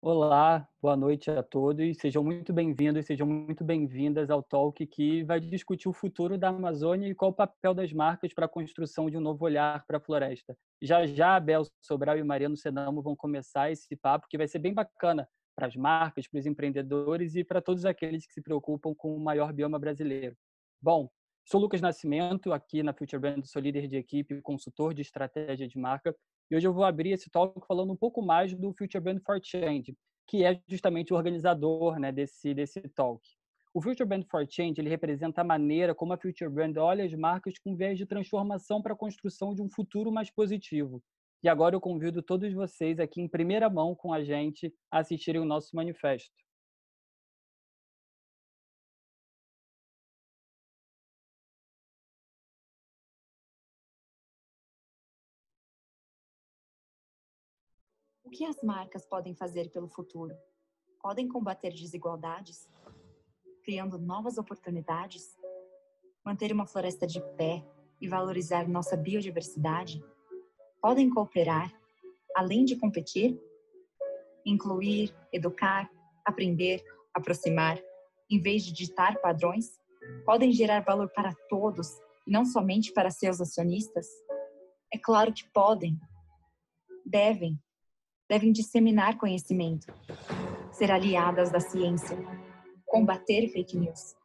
Olá, boa noite a todos. Sejam muito bem-vindos, sejam muito bem-vindas ao Talk que vai discutir o futuro da Amazônia e qual o papel das marcas para a construção de um novo olhar para a floresta. Já já, Abel Sobral e Mariano Senamo vão começar esse papo que vai ser bem bacana para as marcas, para os empreendedores e para todos aqueles que se preocupam com o maior bioma brasileiro. Bom, sou Lucas Nascimento, aqui na Future Brand, sou líder de equipe e consultor de estratégia de marca. E hoje eu vou abrir esse talk falando um pouco mais do Future Brand for Change, que é justamente o organizador, né, desse talk. O Future Brand for Change ele representa a maneira como a Future Brand olha as marcas com viés de transformação para a construção de um futuro mais positivo. E agora eu convido todos vocês aqui em primeira mão com a gente a assistirem o nosso manifesto. O que as marcas podem fazer pelo futuro? Podem combater desigualdades, criando novas oportunidades? Manter uma floresta de pé e valorizar nossa biodiversidade? Podem cooperar, além de competir? Incluir, educar, aprender, aproximar, em vez de ditar padrões? Podem gerar valor para todos e não somente para seus acionistas? É claro que podem, devem, devem disseminar conhecimento, ser aliadas da ciência, combater fake news.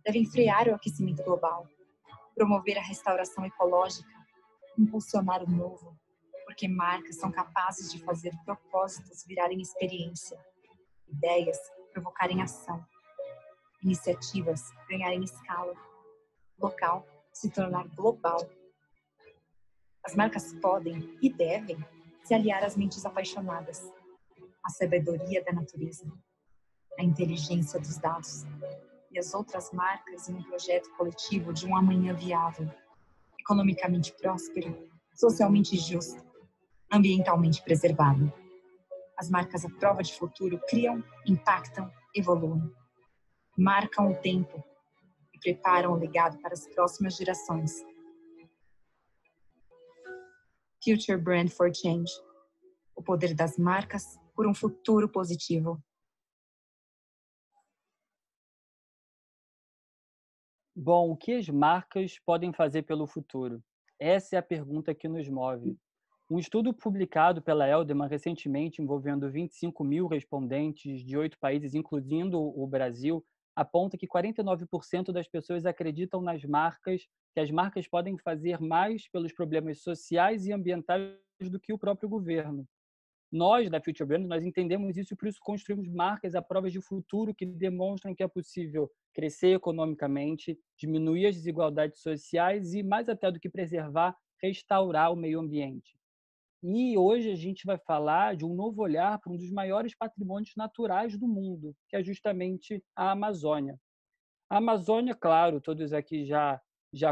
Devem frear o aquecimento global, promover a restauração ecológica, impulsionar o novo, porque marcas são capazes de fazer propósitos virarem experiência, ideias provocarem ação, iniciativas ganharem escala, local se tornar global. As marcas podem e devem se aliar às mentes apaixonadas, à sabedoria da natureza, à inteligência dos dados e as outras marcas em um projeto coletivo de um amanhã viável, economicamente próspero, socialmente justo, ambientalmente preservado. As marcas à prova de futuro criam, impactam, evoluem, marcam o tempo e preparam o legado para as próximas gerações. Future Brand for Change. O poder das marcas por um futuro positivo. Bom, o que as marcas podem fazer pelo futuro? Essa é a pergunta que nos move. Um estudo publicado pela Elderman recentemente, envolvendo 25 mil respondentes de 8 países, incluindo o Brasil, aponta que 49% das pessoas acreditam nas marcas, que as marcas podem fazer mais pelos problemas sociais e ambientais do que o próprio governo. Nós, da Future Brand, nós entendemos isso e por isso construímos marcas à prova de futuro que demonstram que é possível crescer economicamente, diminuir as desigualdades sociais e, mais até do que preservar, restaurar o meio ambiente. E hoje a gente vai falar de um novo olhar para um dos maiores patrimônios naturais do mundo, que é justamente a Amazônia. A Amazônia, claro, todos aqui já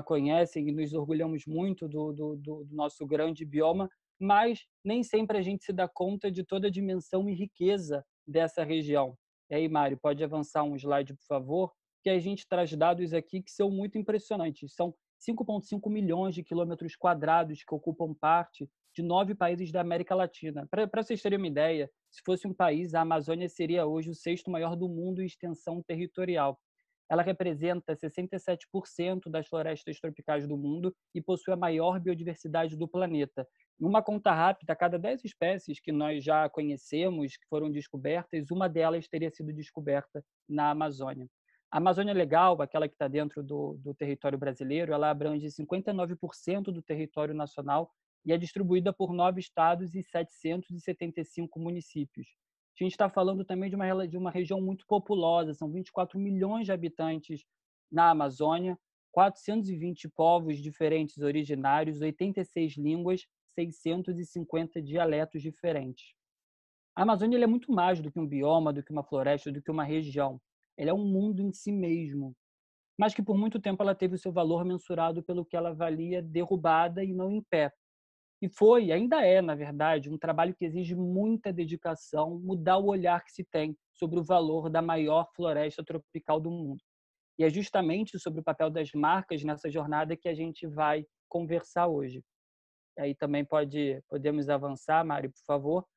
conhecem e nos orgulhamos muito do nosso grande bioma, mas nem sempre a gente se dá conta de toda a dimensão e riqueza dessa região. E aí, Mário, pode avançar um slide, por favor? Que a gente traz dados aqui que são muito impressionantes. São 5,5 milhões de quilômetros quadrados que ocupam parte de 9 países da América Latina. Para vocês terem uma ideia, se fosse um país, a Amazônia seria hoje o sexto maior do mundo em extensão territorial. Ela representa 67% das florestas tropicais do mundo e possui a maior biodiversidade do planeta. Em uma conta rápida, a cada 10 espécies que nós já conhecemos, que foram descobertas, uma delas teria sido descoberta na Amazônia. A Amazônia Legal, aquela que está dentro do território brasileiro, ela abrange 59% do território nacional e é distribuída por 9 estados e 775 municípios. A gente está falando também de uma região muito populosa, são 24 milhões de habitantes na Amazônia, 420 povos diferentes originários, 86 línguas, 650 dialetos diferentes. A Amazônia é muito mais do que um bioma, do que uma floresta, do que uma região. Ela é um mundo em si mesmo, mas que por muito tempo ela teve o seu valor mensurado pelo que ela valia derrubada e não em pé. E foi, ainda é, na verdade, um trabalho que exige muita dedicação, mudar o olhar que se tem sobre o valor da maior floresta tropical do mundo. E é justamente sobre o papel das marcas nessa jornada que a gente vai conversar hoje. Aí também podemos avançar, Mário, por favor.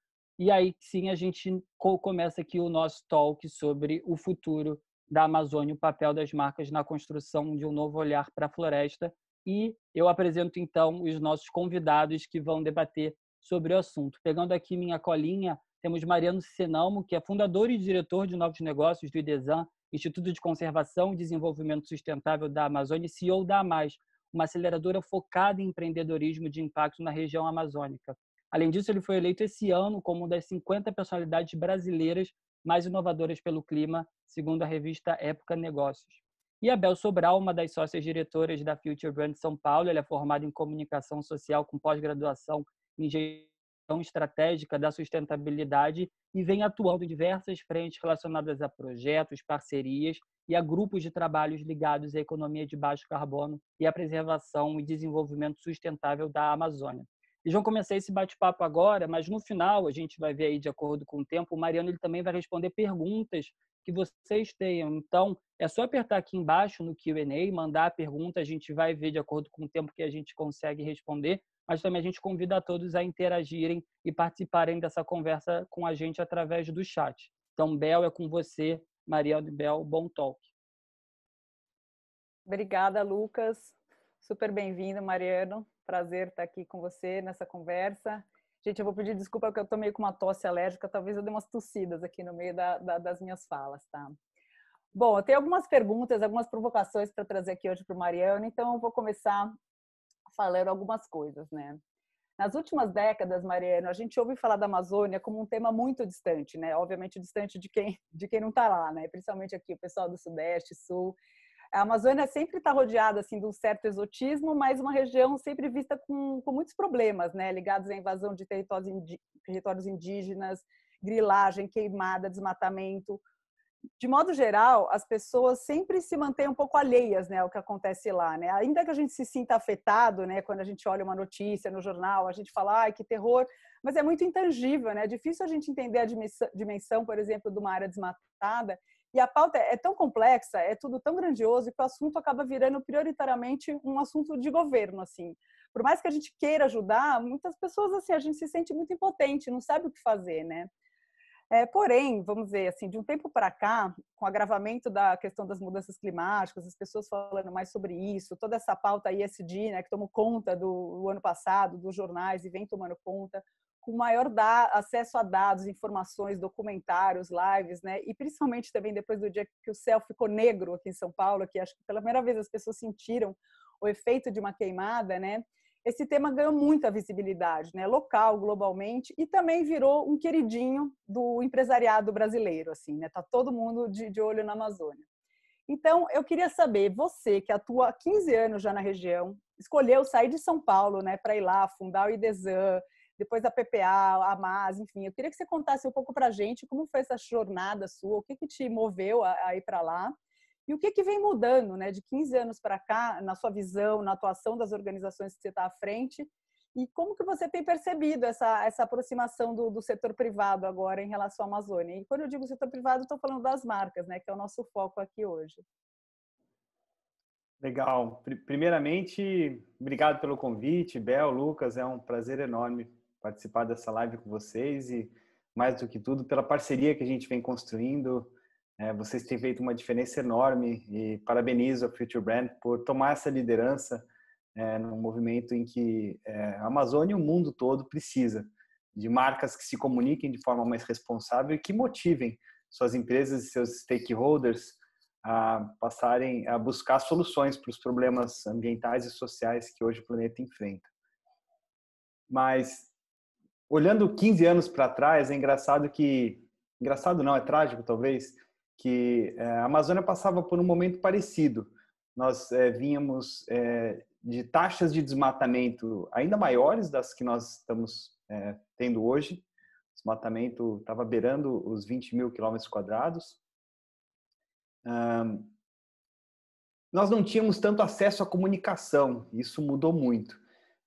E aí sim a gente começa aqui o nosso talk sobre o futuro da Amazônia, o papel das marcas na construção de um novo olhar para a floresta. E eu apresento então os nossos convidados que vão debater sobre o assunto. Pegando aqui minha colinha, temos Mariano Senamo, que é fundador e diretor de novos negócios do IDESAN, Instituto de Conservação e Desenvolvimento Sustentável da Amazônia, e CEO da AMAS, uma aceleradora focada em empreendedorismo de impacto na região amazônica. Além disso, ele foi eleito esse ano como uma das 50 personalidades brasileiras mais inovadoras pelo clima, segundo a revista Época Negócios. E a Bel Sobral, uma das sócias diretoras da Future Brand São Paulo, ela é formada em comunicação social com pós-graduação em gestão estratégica da sustentabilidade e vem atuando em diversas frentes relacionadas a projetos, parcerias e a grupos de trabalhos ligados à economia de baixo carbono e à preservação e desenvolvimento sustentável da Amazônia. Eles vão começar esse bate-papo agora, mas no final, a gente vai ver aí, de acordo com o tempo, o Mariano ele também vai responder perguntas que vocês tenham. Então, é só apertar aqui embaixo no Q&A, mandar a pergunta, a gente vai ver de acordo com o tempo que a gente consegue responder, mas também a gente convida a todos a interagirem e participarem dessa conversa com a gente através do chat. Então, Bel, é com você. Mariano e Bel, bom talk. Obrigada, Lucas. Super bem-vindo, Mariano. Prazer estar aqui com você nessa conversa. Gente, eu vou pedir desculpa porque eu estou meio com uma tosse alérgica, talvez eu dê umas tossidas aqui no meio das minhas falas, tá? Bom, eu tenho algumas perguntas, algumas provocações para trazer aqui hoje para o Mariano, então eu vou começar falando algumas coisas, né? Nas últimas décadas, Mariano, a gente ouve falar da Amazônia como um tema muito distante, né? Obviamente distante de quem não está lá, né? Principalmente aqui o pessoal do Sudeste, Sul. A Amazônia sempre está rodeada assim de um certo exotismo, mas uma região sempre vista com muitos problemas, né? Ligados à invasão de territórios indígenas, grilagem, queimada, desmatamento. De modo geral, as pessoas sempre se mantêm um pouco alheias, né, ao que acontece lá, né? Ainda que a gente se sinta afetado, né, quando a gente olha uma notícia no jornal, a gente fala, ai, que terror, mas é muito intangível, né? É difícil a gente entender a dimensão, por exemplo, de uma área desmatada. E a pauta é tão complexa, é tudo tão grandioso que o assunto acaba virando prioritariamente um assunto de governo, assim. Por mais que a gente queira ajudar, muitas pessoas, assim, a gente se sente muito impotente, não sabe o que fazer, né? Porém, vamos dizer assim, de um tempo para cá, com o agravamento da questão das mudanças climáticas, as pessoas falando mais sobre isso, toda essa pauta ESG, né, que tomou conta do ano passado, dos jornais e vem tomando conta, com maior acesso a dados, informações, documentários, lives, né, e principalmente também depois do dia que o céu ficou negro aqui em São Paulo, que acho que pela primeira vez as pessoas sentiram o efeito de uma queimada, né? Esse tema ganhou muita visibilidade, né, local, globalmente, e também virou um queridinho do empresariado brasileiro, assim, né? Tá todo mundo de olho na Amazônia. Então, eu queria saber, você que atua há 15 anos já na região, escolheu sair de São Paulo, né, para ir lá fundar o IDESAN, depois a PPA, a AMAS, enfim, eu queria que você contasse um pouco para a gente como foi essa jornada sua, o que te moveu a ir para lá, e o que vem mudando, né, de 15 anos para cá, na sua visão, na atuação das organizações que você está à frente, e como que você tem percebido essa aproximação do setor privado agora em relação à Amazônia? E quando eu digo setor privado, estou falando das marcas, né, que é o nosso foco aqui hoje. Legal. Primeiramente, obrigado pelo convite, Bel, Lucas, é um prazer enorme participar dessa live com vocês e, mais do que tudo, pela parceria que a gente vem construindo. Vocês têm feito uma diferença enorme e parabenizo a Future Brand por tomar essa liderança num movimento em que a Amazônia e o mundo todo precisa de marcas que se comuniquem de forma mais responsável e que motivem suas empresas e seus stakeholders a passarem a buscar soluções para os problemas ambientais e sociais que hoje o planeta enfrenta. Mas, olhando 15 anos para trás, é engraçado que... Engraçado não, é trágico talvez, que a Amazônia passava por um momento parecido. Nós vínhamos de taxas de desmatamento ainda maiores das que nós estamos tendo hoje. O desmatamento estava beirando os 20 mil quilômetros quadrados. Nós não tínhamos tanto acesso à comunicação, isso mudou muito.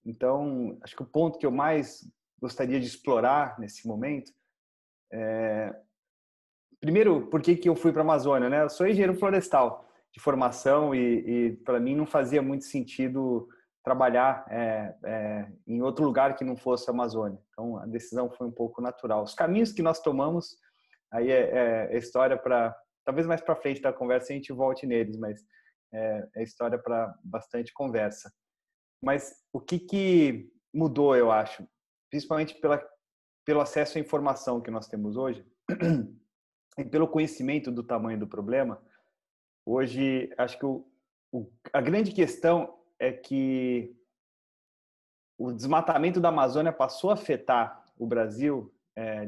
Então, acho que o ponto que eu mais gostaria de explorar nesse momento primeiro, por que eu fui para a Amazônia, né? Eu sou engenheiro florestal de formação e para mim não fazia muito sentido trabalhar em outro lugar que não fosse a Amazônia. Então, a decisão foi um pouco natural. Os caminhos que nós tomamos, aí é história para... Talvez mais para frente da conversa a gente volte neles, mas é história para bastante conversa. Mas o que mudou, eu acho, principalmente pelo acesso à informação que nós temos hoje e pelo conhecimento do tamanho do problema, hoje acho que a grande questão é que o desmatamento da Amazônia passou a afetar o Brasil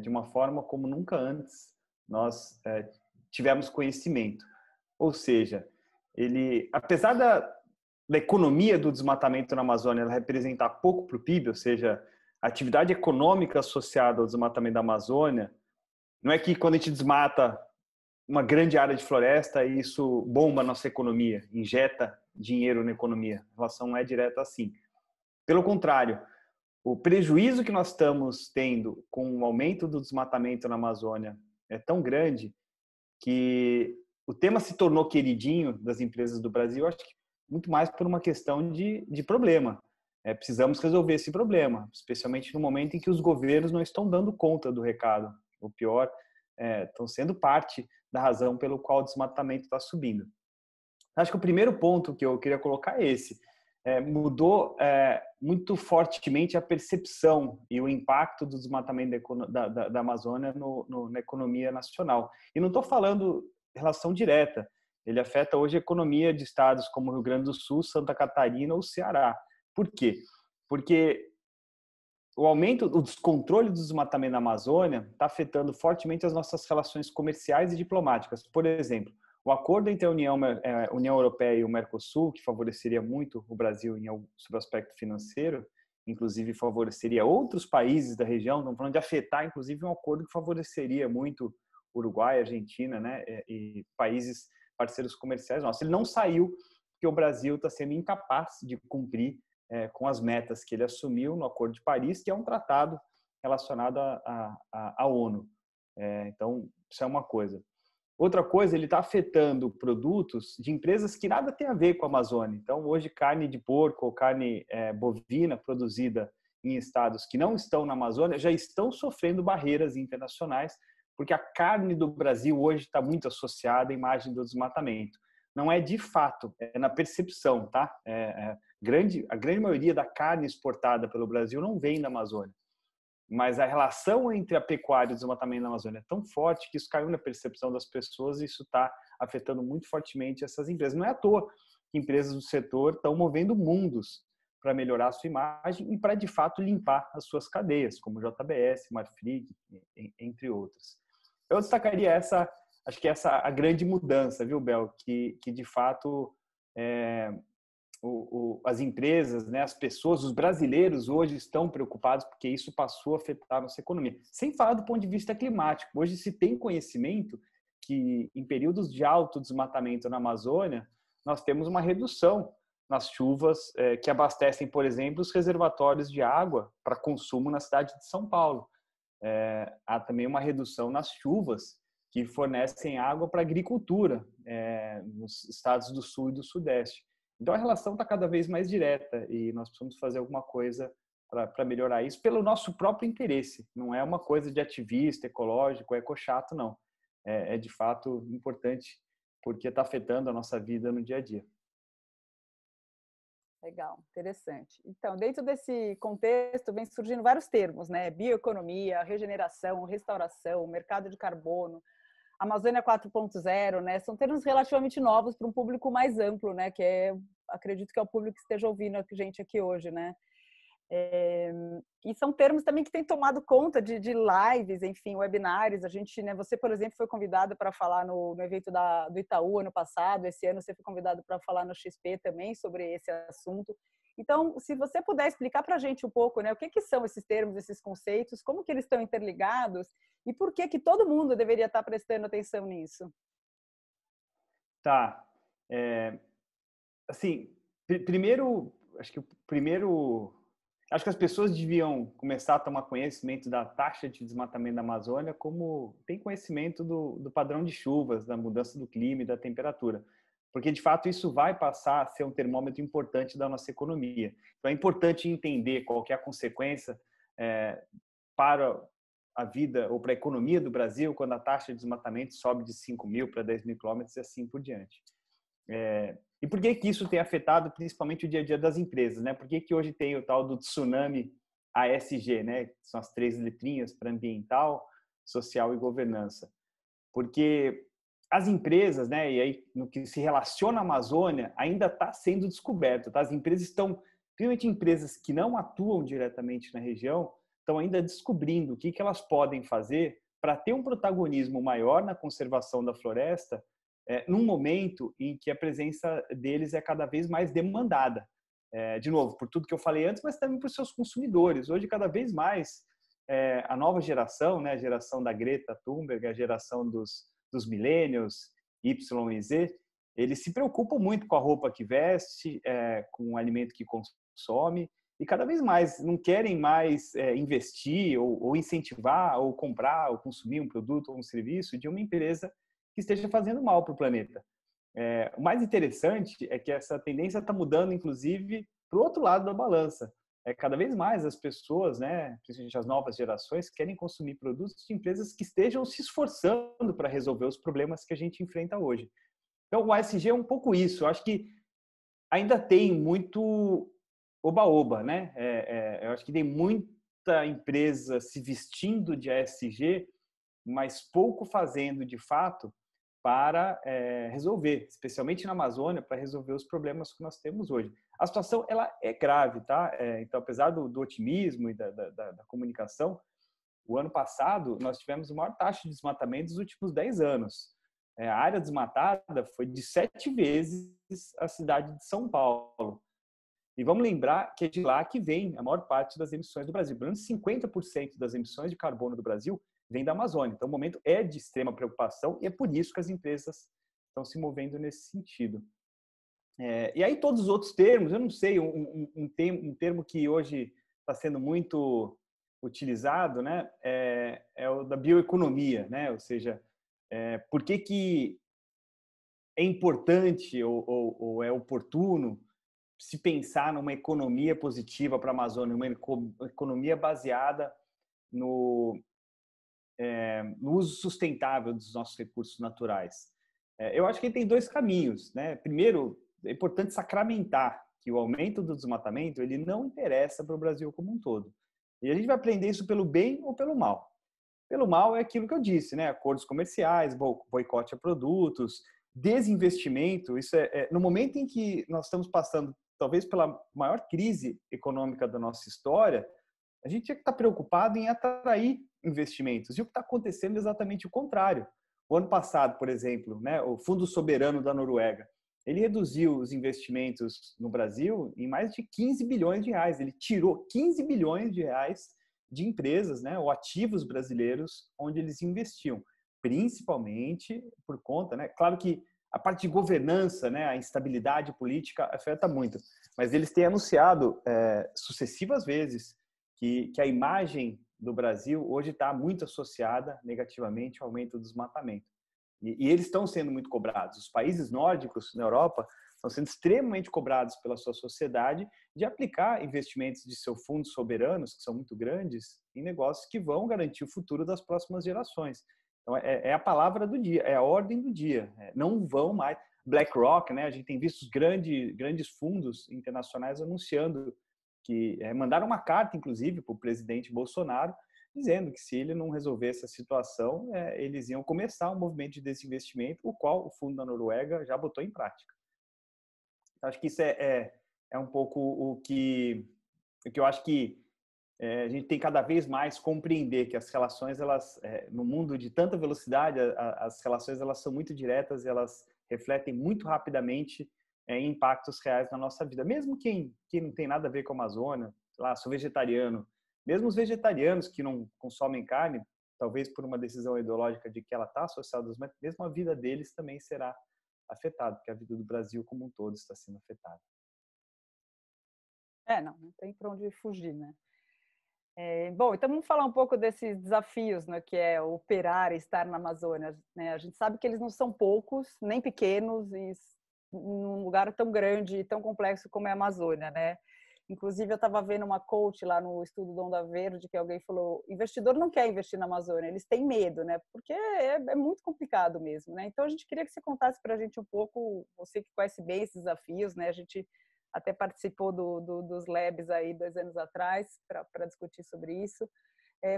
de uma forma como nunca antes nós tivemos conhecimento. Ou seja, apesar da economia do desmatamento na Amazônia ela representar pouco para o PIB, ou seja, a atividade econômica associada ao desmatamento da Amazônia, não é que quando a gente desmata uma grande área de floresta, isso bomba a nossa economia, injeta dinheiro na economia. A relação não é direta assim. Pelo contrário, o prejuízo que nós estamos tendo com o aumento do desmatamento na Amazônia é tão grande que o tema se tornou queridinho das empresas do Brasil, acho que muito mais por uma questão de problema. Precisamos resolver esse problema, especialmente no momento em que os governos não estão dando conta do recado. O pior, estão sendo parte da razão pelo qual o desmatamento está subindo. Acho que o primeiro ponto que eu queria colocar é esse. Mudou muito fortemente a percepção e o impacto do desmatamento da Amazônia na economia nacional. E não estou falando relação direta. Ele afeta hoje a economia de estados como Rio Grande do Sul, Santa Catarina ou Ceará. Por quê? Porque o aumento, o descontrole do desmatamento na Amazônia está afetando fortemente as nossas relações comerciais e diplomáticas. Por exemplo, o acordo entre a União Europeia e o Mercosul, que favoreceria muito o Brasil sob o aspecto financeiro, inclusive favoreceria outros países da região, estamos falando de afetar, inclusive, um acordo que favoreceria muito Uruguai, Argentina, né, e países parceiros comerciais nossos. Ele não saiu porque o Brasil está sendo incapaz de cumprir com as metas que ele assumiu no Acordo de Paris, que é um tratado relacionado à ONU. Então, isso é uma coisa. Outra coisa, ele está afetando produtos de empresas que nada tem a ver com a Amazônia. Então, hoje, carne de porco ou carne bovina produzida em estados que não estão na Amazônia já estão sofrendo barreiras internacionais, porque a carne do Brasil hoje está muito associada à imagem do desmatamento. Não é de fato, é na percepção, tá? A grande maioria da carne exportada pelo Brasil não vem da Amazônia. Mas a relação entre a pecuária e o desmatamento da Amazônia é tão forte que isso caiu na percepção das pessoas e isso está afetando muito fortemente essas empresas. Não é à toa que empresas do setor estão movendo mundos para melhorar a sua imagem e para, de fato, limpar as suas cadeias, como JBS, Marfrig, entre outras. Eu destacaria acho que essa a grande mudança, viu, Bel? Que de fato as empresas, né, as pessoas, os brasileiros hoje estão preocupados porque isso passou a afetar a nossa economia. Sem falar do ponto de vista climático. Hoje se tem conhecimento que em períodos de alto desmatamento na Amazônia, nós temos uma redução nas chuvas que abastecem, por exemplo, os reservatórios de água para consumo na cidade de São Paulo. Há também uma redução nas chuvas que fornecem água para a agricultura nos estados do Sul e do Sudeste. Então, a relação está cada vez mais direta e nós precisamos fazer alguma coisa para melhorar isso pelo nosso próprio interesse. Não é uma coisa de ativista, ecológico, ecochato, não. É de fato importante porque está afetando a nossa vida no dia a dia. Legal, interessante. Então, dentro desse contexto, vem surgindo vários termos, né? Bioeconomia, regeneração, restauração, mercado de carbono, Amazônia 4.0, né? São termos relativamente novos para um público mais amplo, né? Acredito que é o público que esteja ouvindo a gente aqui hoje, né? E são termos também que têm tomado conta de lives, enfim, webinários. A gente, né? Você, por exemplo, foi convidada para falar no evento do Itaú ano passado. Esse ano você foi convidado para falar no XP também sobre esse assunto. Então, se você puder explicar para a gente um pouco, né, o que são esses termos, esses conceitos, como que eles estão interligados e por que todo mundo deveria estar prestando atenção nisso? Tá. Assim, primeiro, acho que as pessoas deviam começar a tomar conhecimento da taxa de desmatamento da Amazônia como tem conhecimento do padrão de chuvas, da mudança do clima e da temperatura. porque de fato isso vai passar a ser um termômetro importante da nossa economia. Então é importante entender qual que é a consequência para a vida ou para a economia do Brasil quando a taxa de desmatamento sobe de 5.000 para 10.000 quilômetros e assim por diante. E por que isso tem afetado principalmente o dia a dia das empresas, né? Por que hoje tem o tal do tsunami ASG, né? São as 3 letrinhas para ambiental, social e governança. Porque as empresas, né? E aí no que se relaciona à Amazônia ainda está sendo descoberto, tá? As empresas estão, principalmente empresas que não atuam diretamente na região, estão ainda descobrindo o que elas podem fazer para ter um protagonismo maior na conservação da floresta, num momento em que a presença deles é cada vez mais demandada. De novo, por tudo que eu falei antes, mas também por seus consumidores. Hoje, cada vez mais, a nova geração, né, a geração da Greta Thunberg, a geração dos millennials, Y e Z, eles se preocupam muito com a roupa que veste, com o alimento que consome, e cada vez mais não querem mais investir ou incentivar ou comprar ou consumir um produto ou um serviço de uma empresa que esteja fazendo mal para o planeta. O mais interessante é que essa tendência está mudando, inclusive, para o outro lado da balança. Cada vez mais as pessoas, né, principalmente as novas gerações, querem consumir produtos de empresas que estejam se esforçando para resolver os problemas que a gente enfrenta hoje. Então, o ASG é um pouco isso. Eu acho que ainda tem muito oba-oba, né? Eu acho que tem muita empresa se vestindo de ASG, mas pouco fazendo de fato para resolver, especialmente na Amazônia, para resolver os problemas que nós temos hoje. A situação ela é grave, tá? Então, apesar do otimismo e da comunicação, o ano passado nós tivemos a maior taxa de desmatamento dos últimos 10 anos. A área desmatada foi de 7 vezes a cidade de São Paulo. E vamos lembrar que é de lá que vem a maior parte das emissões do Brasil. Pelo menos 50% das emissões de carbono do Brasil vem da Amazônia. Então, o momento é de extrema preocupação e é por isso que as empresas estão se movendo nesse sentido. E aí, todos os outros termos, eu não sei, um termo que hoje está sendo muito utilizado, né, é o da bioeconomia, né? Ou seja, por que é importante ou é oportuno se pensar numa economia positiva para a Amazônia, uma economia baseada no uso sustentável dos nossos recursos naturais. Eu acho que tem 2 caminhos, né? Primeiro, é importante sacramentar que o aumento do desmatamento ele não interessa para o Brasil como um todo. E a gente vai aprender isso pelo bem ou pelo mal. Pelo mal é aquilo que eu disse, né? Acordos comerciais, boicote a produtos, desinvestimento. Isso no momento em que nós estamos passando, talvez pela maior crise econômica da nossa história, a gente tinha que estar preocupado em atrair investimentos. E o que está acontecendo é exatamente o contrário. O ano passado, por exemplo, né, o Fundo Soberano da Noruega, ele reduziu os investimentos no Brasil em mais de 15 bilhões de reais. Ele tirou 15 bilhões de reais de empresas, né, ou ativos brasileiros onde eles investiam, principalmente por conta, né, claro que a parte de governança, né, a instabilidade política afeta muito, mas eles têm anunciado sucessivas vezes que a imagem do Brasil hoje está muito associada negativamente ao aumento do desmatamento. E eles estão sendo muito cobrados. Os países nórdicos na Europa estão sendo extremamente cobrados pela sua sociedade de aplicar investimentos de seus fundos soberanos, que são muito grandes, em negócios que vão garantir o futuro das próximas gerações. Então, é a palavra do dia, é a ordem do dia. Não vão mais. BlackRock, né? A gente tem visto os grandes fundos internacionais anunciando que mandaram uma carta, inclusive, para o presidente Bolsonaro, dizendo que se ele não resolvesse a situação, eles iam começar um movimento de desinvestimento, o qual o Fundo da Noruega já botou em prática. Acho que isso é um pouco o que eu acho que a gente tem cada vez mais compreender que as relações, elas, no mundo de tanta velocidade, as relações elas são muito diretas, elas refletem muito rapidamente impactos reais na nossa vida. Mesmo quem não tem nada a ver com a Amazônia, lá, sou vegetariano, mesmo os vegetarianos que não consomem carne, talvez por uma decisão ideológica de que ela está associada aos humanos, mesmo a vida deles também será afetada, porque a vida do Brasil como um todo está sendo afetada. Não tem para onde fugir, né? Bom, então vamos falar um pouco desses desafios, né, que é operar e estar na Amazônia, né? A gente sabe que eles não são poucos, nem pequenos, e num lugar tão grande e tão complexo como é a Amazônia, né? Inclusive, eu estava vendo uma coach lá no estudo do Onda Verde, que alguém falou, investidor não quer investir na Amazônia, eles têm medo, né? Porque é muito complicado mesmo, né? Então, a gente queria que você contasse para a gente um pouco, você que conhece bem esses desafios, né? A gente até participou dos Labs aí 2 anos atrás para discutir sobre isso.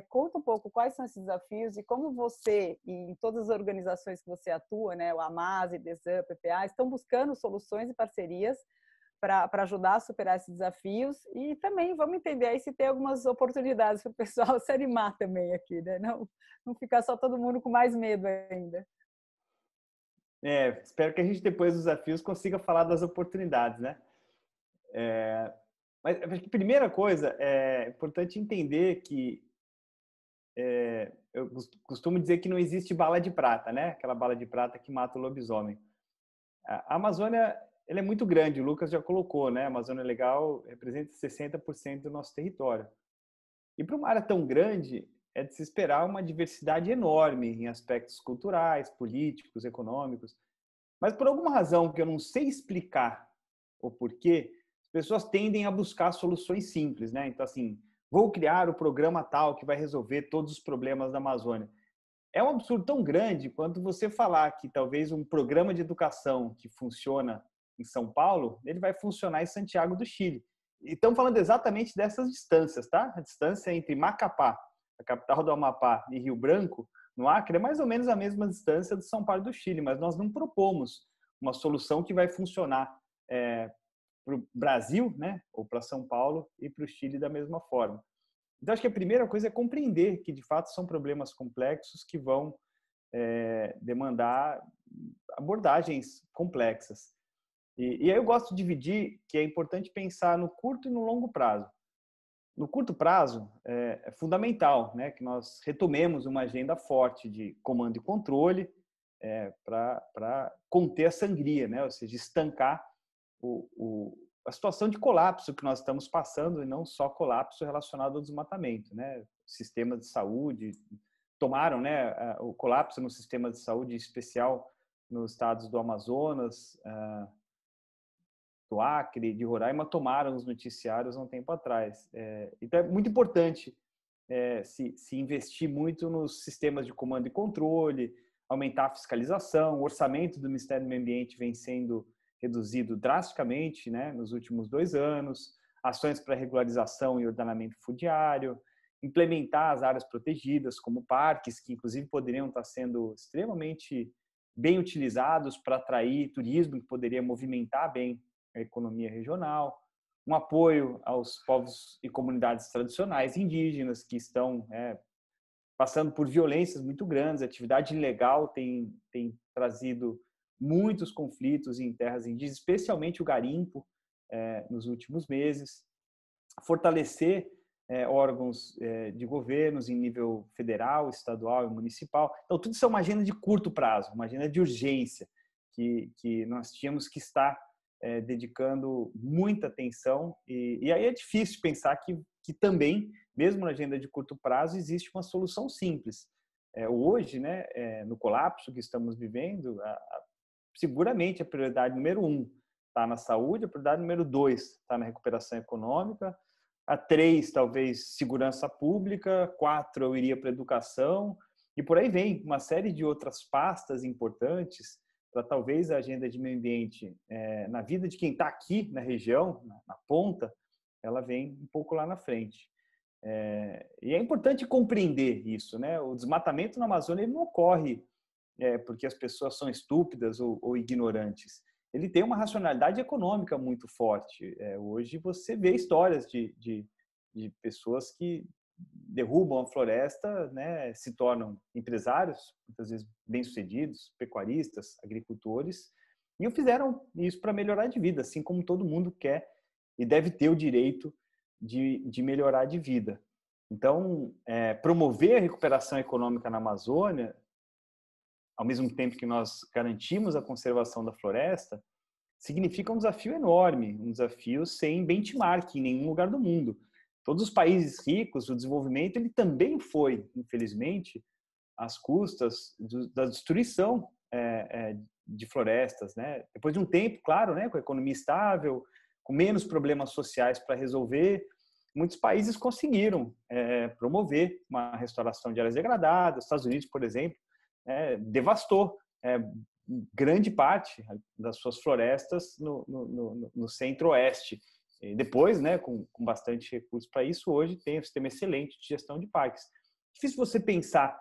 Conta um pouco quais são esses desafios e como você, e em todas as organizações que você atua, né? O AMASE, DESAN, PPA, estão buscando soluções e parcerias para ajudar a superar esses desafios e também vamos entender aí se tem algumas oportunidades para o pessoal se animar também aqui, né? Não ficar só todo mundo com mais medo ainda. Espero que a gente depois dos desafios consiga falar das oportunidades, né? Mas acho que a primeira coisa é importante entender que eu costumo dizer que não existe bala de prata, né? Aquela bala de prata que mata o lobisomem. A Amazônia, ela é muito grande, o Lucas já colocou, né? A Amazônia Legal representa 60% do nosso território. E para uma área tão grande, é de se esperar uma diversidade enorme em aspectos culturais, políticos, econômicos. Mas por alguma razão que eu não sei explicar o porquê, as pessoas tendem a buscar soluções simples, né? Então, assim, vou criar o programa tal que vai resolver todos os problemas da Amazônia. É um absurdo tão grande quanto você falar que talvez um programa de educação que funciona em São Paulo, ele vai funcionar em Santiago do Chile. E estamos falando exatamente dessas distâncias, tá? A distância entre Macapá, a capital do Amapá, e Rio Branco, no Acre, é mais ou menos a mesma distância de São Paulo do Chile, mas nós não propomos uma solução que vai funcionar para o Brasil, né? Ou para São Paulo e para o Chile da mesma forma. Então, acho que a primeira coisa é compreender que, de fato, são problemas complexos que vão demandar abordagens complexas. E aí eu gosto de dividir que é importante pensar no curto e no longo prazo. No curto prazo, é fundamental, né, que nós retomemos uma agenda forte de comando e controle para conter a sangria, né, ou seja, estancar a situação de colapso que nós estamos passando, e não só colapso relacionado ao desmatamento, né? Sistemas de saúde tomaram, né, o colapso no sistema de saúde, em especial nos estados do Amazonas, do Acre, de Roraima, tomaram os noticiários há um tempo atrás. Então, é muito importante se investir muito nos sistemas de comando e controle, aumentar a fiscalização. O orçamento do Ministério do Meio Ambiente vem sendo reduzido drasticamente, né, nos últimos 2 anos, ações para regularização e ordenamento fundiário, implementar as áreas protegidas como parques, que inclusive poderiam estar sendo extremamente bem utilizados para atrair turismo, que poderia movimentar bem a economia regional, um apoio aos povos e comunidades tradicionais indígenas que estão passando por violências muito grandes. A atividade ilegal tem trazido muitos conflitos em terras indígenas, especialmente o garimpo, nos últimos meses. Fortalecer órgãos de governos em nível federal, estadual e municipal. Então, tudo isso é uma agenda de curto prazo, uma agenda de urgência, que nós tínhamos que estar dedicando muita atenção. E aí é difícil pensar que também, mesmo na agenda de curto prazo, existe uma solução simples. Hoje, né, no colapso que estamos vivendo, seguramente a prioridade número 1 está na saúde, a prioridade número 2 está na recuperação econômica, a 3 talvez segurança pública, 4 eu iria para educação, e por aí vem uma série de outras pastas importantes para talvez a agenda de meio ambiente na vida de quem está aqui na região, na ponta, ela vem um pouco lá na frente. E é importante compreender isso, né? O desmatamento na Amazônia ele não ocorre porque as pessoas são estúpidas ou ignorantes. Ele tem uma racionalidade econômica muito forte. Hoje você vê histórias de pessoas que derrubam a floresta, né, se tornam empresários, muitas vezes bem-sucedidos, pecuaristas, agricultores, e fizeram isso para melhorar de vida, assim como todo mundo quer e deve ter o direito de melhorar de vida. Então, promover a recuperação econômica na Amazônia, ao mesmo tempo que nós garantimos a conservação da floresta, significa um desafio enorme, um desafio sem benchmark em nenhum lugar do mundo. Todos os países ricos, o desenvolvimento, ele também foi, infelizmente, às custas da destruição de florestas, né? Depois de um tempo, claro, né, com a economia estável, com menos problemas sociais para resolver, muitos países conseguiram promover uma restauração de áreas degradadas. Os Estados Unidos, por exemplo, devastou grande parte das suas florestas no centro-oeste. E depois, né, com bastante recursos para isso, hoje tem um sistema excelente de gestão de parques. Difícil você pensar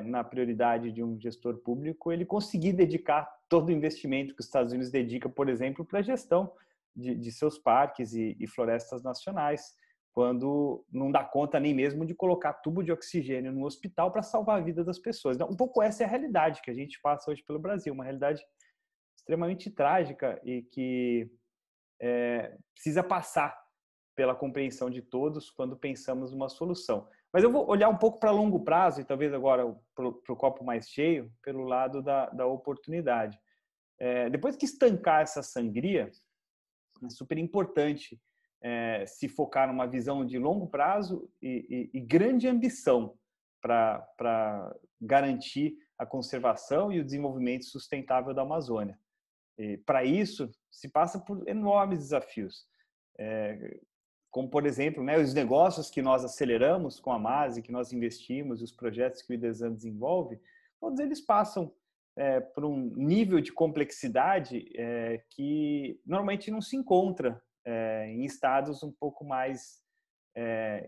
na prioridade de um gestor público, ele conseguir dedicar todo o investimento que os Estados Unidos dedica, por exemplo, para a gestão de seus parques e florestas nacionais, quando não dá conta nem mesmo de colocar tubo de oxigênio no hospital para salvar a vida das pessoas. Então, um pouco essa é a realidade que a gente passa hoje pelo Brasil, uma realidade extremamente trágica e que precisa passar pela compreensão de todos quando pensamos numa solução. Mas eu vou olhar um pouco para longo prazo e talvez agora para o copo mais cheio, pelo lado da oportunidade. Depois que estancar essa sangria, é super importante se focar numa visão de longo prazo e grande ambição para garantir a conservação e o desenvolvimento sustentável da Amazônia. Para isso, se passa por enormes desafios, como, por exemplo, né, os negócios que nós aceleramos com a MASE, que nós investimos, e os projetos que o IDESAN desenvolve, todos eles passam por um nível de complexidade que normalmente não se encontra em estados um pouco mais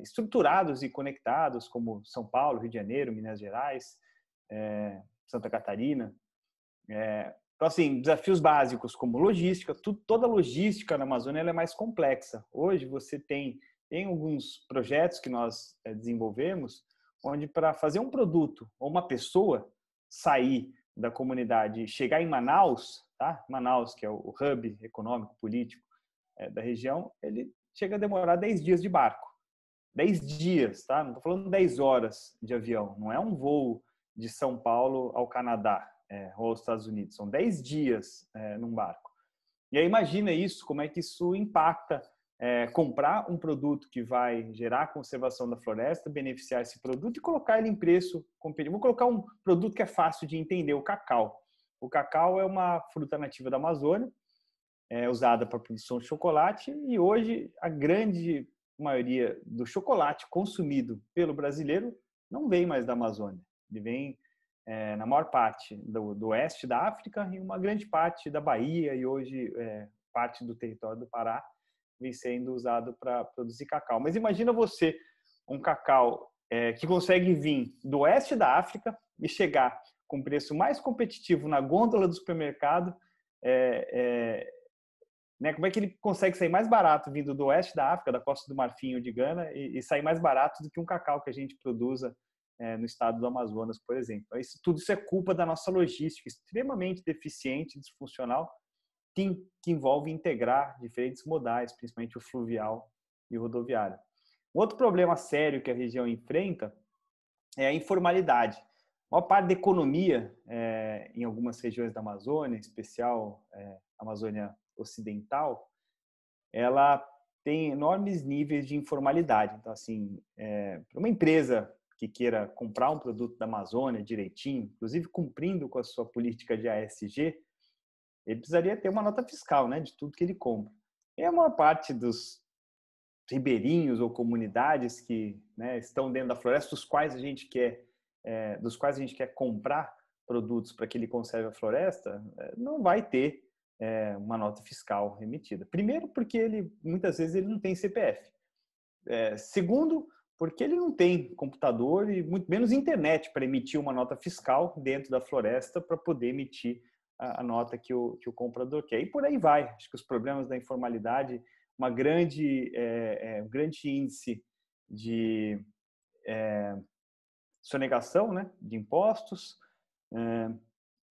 estruturados e conectados, como São Paulo, Rio de Janeiro, Minas Gerais, Santa Catarina. Então, assim, desafios básicos como logística, toda a logística na Amazônia ela é mais complexa. Hoje você tem alguns projetos que nós desenvolvemos, onde para fazer um produto ou uma pessoa sair da comunidade e chegar em Manaus, tá? Manaus, que é o hub econômico, político da região, ele chega a demorar 10 dias de barco. 10 dias, tá? Não estou falando 10 horas de avião, não é um voo de São Paulo ao Canadá. Ou aos Estados Unidos. São 10 dias num barco. E aí imagina isso, como é que isso impacta comprar um produto que vai gerar a conservação da floresta, beneficiar esse produto e colocar ele em preço competitivo. Vou colocar um produto que é fácil de entender, o cacau. O cacau é uma fruta nativa da Amazônia, usada para a produção de chocolate e hoje a grande maioria do chocolate consumido pelo brasileiro não vem mais da Amazônia. Ele vem na maior parte do oeste da África e uma grande parte da Bahia e hoje parte do território do Pará vem sendo usado para produzir cacau. Mas imagina você, um cacau que consegue vir do oeste da África e chegar com preço mais competitivo na gôndola do supermercado, né? Como é que ele consegue sair mais barato vindo do oeste da África, da Costa do Marfim ou de Gana, e sair mais barato do que um cacau que a gente produza no estado do Amazonas, por exemplo. Tudo isso é culpa da nossa logística extremamente deficiente, disfuncional, que envolve integrar diferentes modais, principalmente o fluvial e o rodoviário. Um outro problema sério que a região enfrenta é a informalidade. A maior parte da economia em algumas regiões da Amazônia, em especial a Amazônia Ocidental, ela tem enormes níveis de informalidade. Então, assim, para uma empresa que queira comprar um produto da Amazônia direitinho, inclusive cumprindo com a sua política de ASG, ele precisaria ter uma nota fiscal, né, de tudo que ele compra. E a maior parte dos ribeirinhos ou comunidades que, né, estão dentro da floresta, dos quais a gente quer comprar produtos para que ele conserve a floresta, não vai ter uma nota fiscal remitida. Primeiro, porque muitas vezes ele não tem CPF. Segundo, porque ele não tem computador e muito menos internet para emitir uma nota fiscal dentro da floresta para poder emitir a nota que o comprador quer. E por aí vai. Acho que os problemas da informalidade, um grande índice de sonegação, né, de impostos,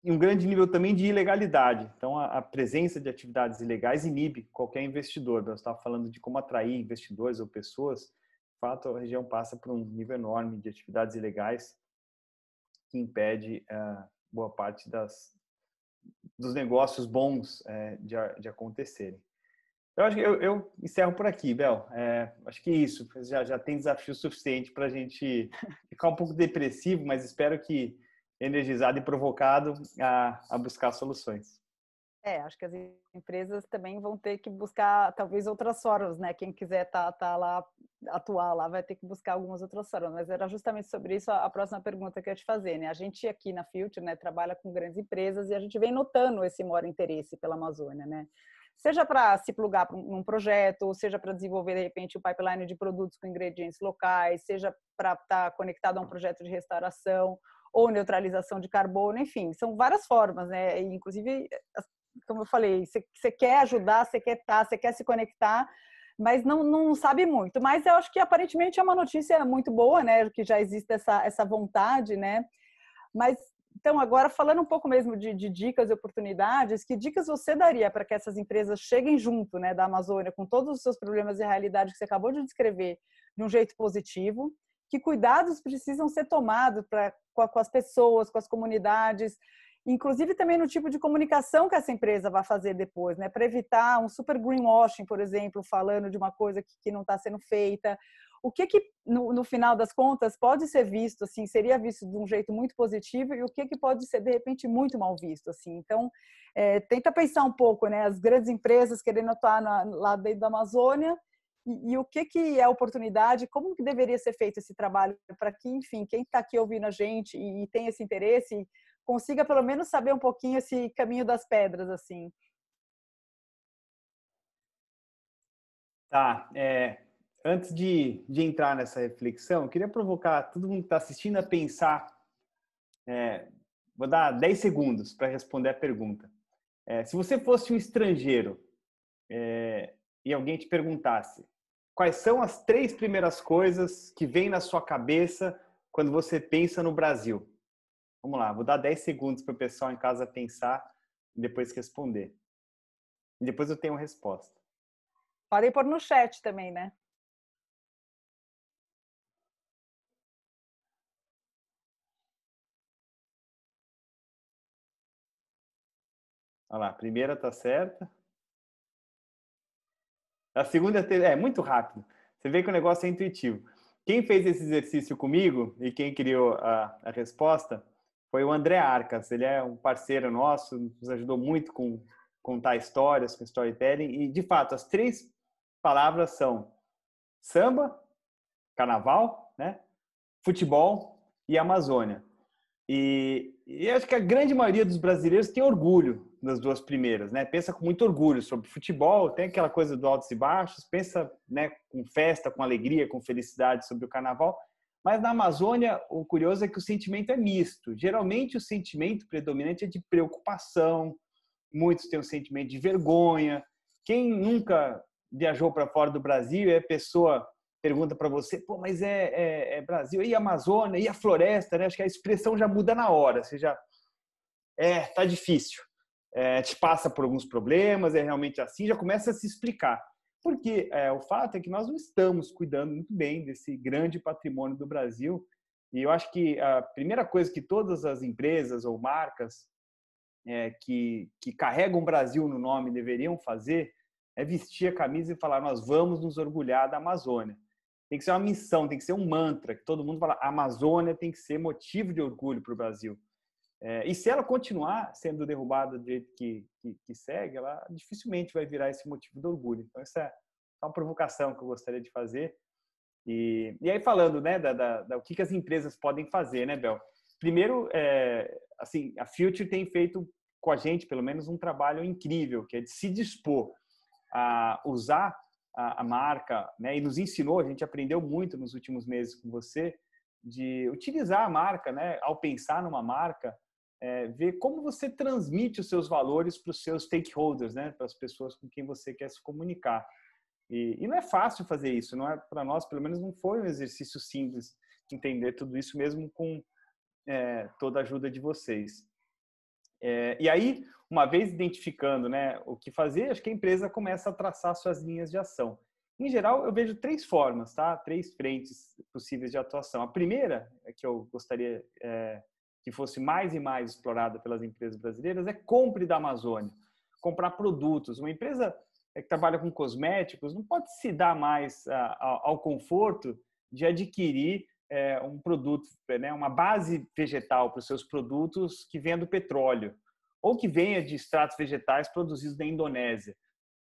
e um grande nível também de ilegalidade. Então, a presença de atividades ilegais inibe qualquer investidor. Nós estávamos falando de como atrair investidores ou pessoas. De fato, a região passa por um nível enorme de atividades ilegais que impede boa parte dos negócios bons de acontecerem. Eu acho que eu encerro por aqui, Bel. Acho que isso. Já tem desafio suficiente para a gente ficar um pouco depressivo, mas espero que energizado e provocado a buscar soluções. Acho que as empresas também vão ter que buscar talvez outras formas, né? Quem quiser tá lá, atuar lá, vai ter que buscar algumas outras formas. Mas era justamente sobre isso a próxima pergunta que eu ia te fazer, né? A gente aqui na Future, né, trabalha com grandes empresas e a gente vem notando esse maior interesse pela Amazônia, né? Seja para se plugar num projeto, seja para desenvolver, de repente, o pipeline de produtos com ingredientes locais, seja para estar conectado a um projeto de restauração ou neutralização de carbono, enfim, são várias formas, né? Inclusive, como eu falei, você quer ajudar, você quer estar, você quer se conectar, mas não sabe muito. Mas eu acho que aparentemente é uma notícia muito boa, né? Que já existe essa vontade, né? Mas então agora falando um pouco mesmo de dicas e oportunidades, que dicas você daria para que essas empresas cheguem junto, né, da Amazônia, com todos os seus problemas e realidades que você acabou de descrever, de um jeito positivo? Que cuidados precisam ser tomados com as pessoas, com as comunidades? Inclusive também no tipo de comunicação que essa empresa vai fazer depois, né? Para evitar um super greenwashing, por exemplo, falando de uma coisa que não está sendo feita. O que no final das contas pode ser visto, assim, seria visto de um jeito muito positivo e o que pode ser de repente muito mal visto, assim. Então, tenta pensar um pouco, né? As grandes empresas querendo atuar lá dentro da Amazônia e o que é oportunidade, como que deveria ser feito esse trabalho para que, enfim, quem está aqui ouvindo a gente e tem esse interesse consiga pelo menos saber um pouquinho esse caminho das pedras, assim. Tá, antes de entrar nessa reflexão, eu queria provocar todo mundo que está assistindo a pensar, vou dar 10 segundos para responder a pergunta. Se você fosse um estrangeiro e alguém te perguntasse quais são as 3 primeiras coisas que vêm na sua cabeça quando você pensa no Brasil? Vamos lá, vou dar 10 segundos para o pessoal em casa pensar e depois responder. E depois eu tenho uma resposta. Podem pôr no chat também, né? Olha lá, a primeira está certa. A segunda é muito rápido. Você vê que o negócio é intuitivo. Quem fez esse exercício comigo e quem criou a resposta foi o André Arcas. Ele é um parceiro nosso, nos ajudou muito com contar histórias, com storytelling. E, de fato, as 3 palavras são samba, carnaval, né? Futebol e Amazônia. E acho que a grande maioria dos brasileiros tem orgulho das 2 primeiras, né? Pensa com muito orgulho sobre futebol, tem aquela coisa do altos e baixos, pensa, né, com festa, com alegria, com felicidade sobre o carnaval. Mas na Amazônia, o curioso é que o sentimento é misto. Geralmente o sentimento predominante é de preocupação, muitos têm um sentimento de vergonha. Quem nunca viajou para fora do Brasil e a pessoa pergunta para você, pô, mas é Brasil, e a Amazônia, e a floresta, né? Acho que a expressão já muda na hora, você já, tá difícil, te passa por alguns problemas, é realmente assim, já começa a se explicar. Porque o fato é que nós não estamos cuidando muito bem desse grande patrimônio do Brasil, e eu acho que a primeira coisa que todas as empresas ou marcas que carregam o Brasil no nome deveriam fazer é vestir a camisa e falar, nós vamos nos orgulhar da Amazônia. Tem que ser uma missão, tem que ser um mantra, que todo mundo fala, a Amazônia tem que ser motivo de orgulho para o Brasil. E se ela continuar sendo derrubada do jeito que segue, ela dificilmente vai virar esse motivo de orgulho. Então, essa é uma provocação que eu gostaria de fazer. E aí, falando, né, o que as empresas podem fazer, né, Bel? Primeiro, assim, a Future tem feito com a gente, pelo menos, um trabalho incrível, que é de se dispor a usar a marca, né? E nos ensinou, a gente aprendeu muito nos últimos meses com você, de utilizar a marca, né? Ao pensar numa marca, ver como você transmite os seus valores para os seus stakeholders, né? Para as pessoas com quem você quer se comunicar. E não é fácil fazer isso, não é, para nós, pelo menos não foi um exercício simples entender tudo isso mesmo com toda a ajuda de vocês. E aí, uma vez identificando, né, o que fazer, acho que a empresa começa a traçar suas linhas de ação. Em geral, eu vejo 3 formas, tá? 3 frentes possíveis de atuação. A primeira, que eu gostaria que fosse mais e mais explorada pelas empresas brasileiras, é compre da Amazônia. Comprar produtos. Uma empresa que trabalha com cosméticos não pode se dar mais ao conforto de adquirir um produto, né, uma base vegetal para os seus produtos que venha do petróleo ou que venha de extratos vegetais produzidos na Indonésia.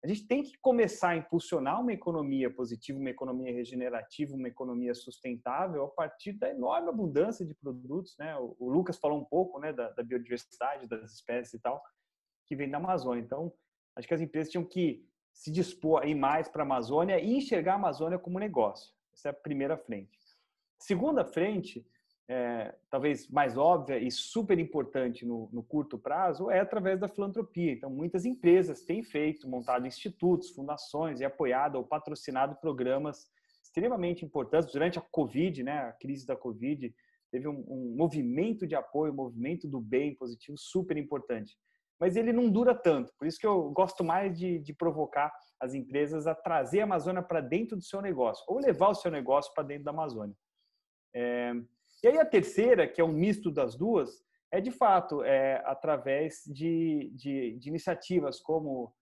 A gente tem que começar a impulsionar uma economia positiva, uma economia regenerativa, uma economia sustentável a partir da enorme abundância de produtos, né? O Lucas falou um pouco, né, da biodiversidade, das espécies e tal, que vem da Amazônia. Então, acho que as empresas tinham que se dispor a ir mais para a Amazônia e enxergar a Amazônia como negócio. Essa é a primeira frente. Segunda frente, talvez mais óbvia e super importante no curto prazo, é através da filantropia. Então, muitas empresas têm montado institutos, fundações e apoiado ou patrocinado programas extremamente importantes. Durante a Covid, né, a crise da Covid, teve um movimento de apoio, um movimento do bem positivo super importante. Mas ele não dura tanto. Por isso que eu gosto mais de provocar as empresas a trazer a Amazônia para dentro do seu negócio, ou levar o seu negócio para dentro da Amazônia. E aí a terceira, que é um misto das duas, é de fato através de iniciativas como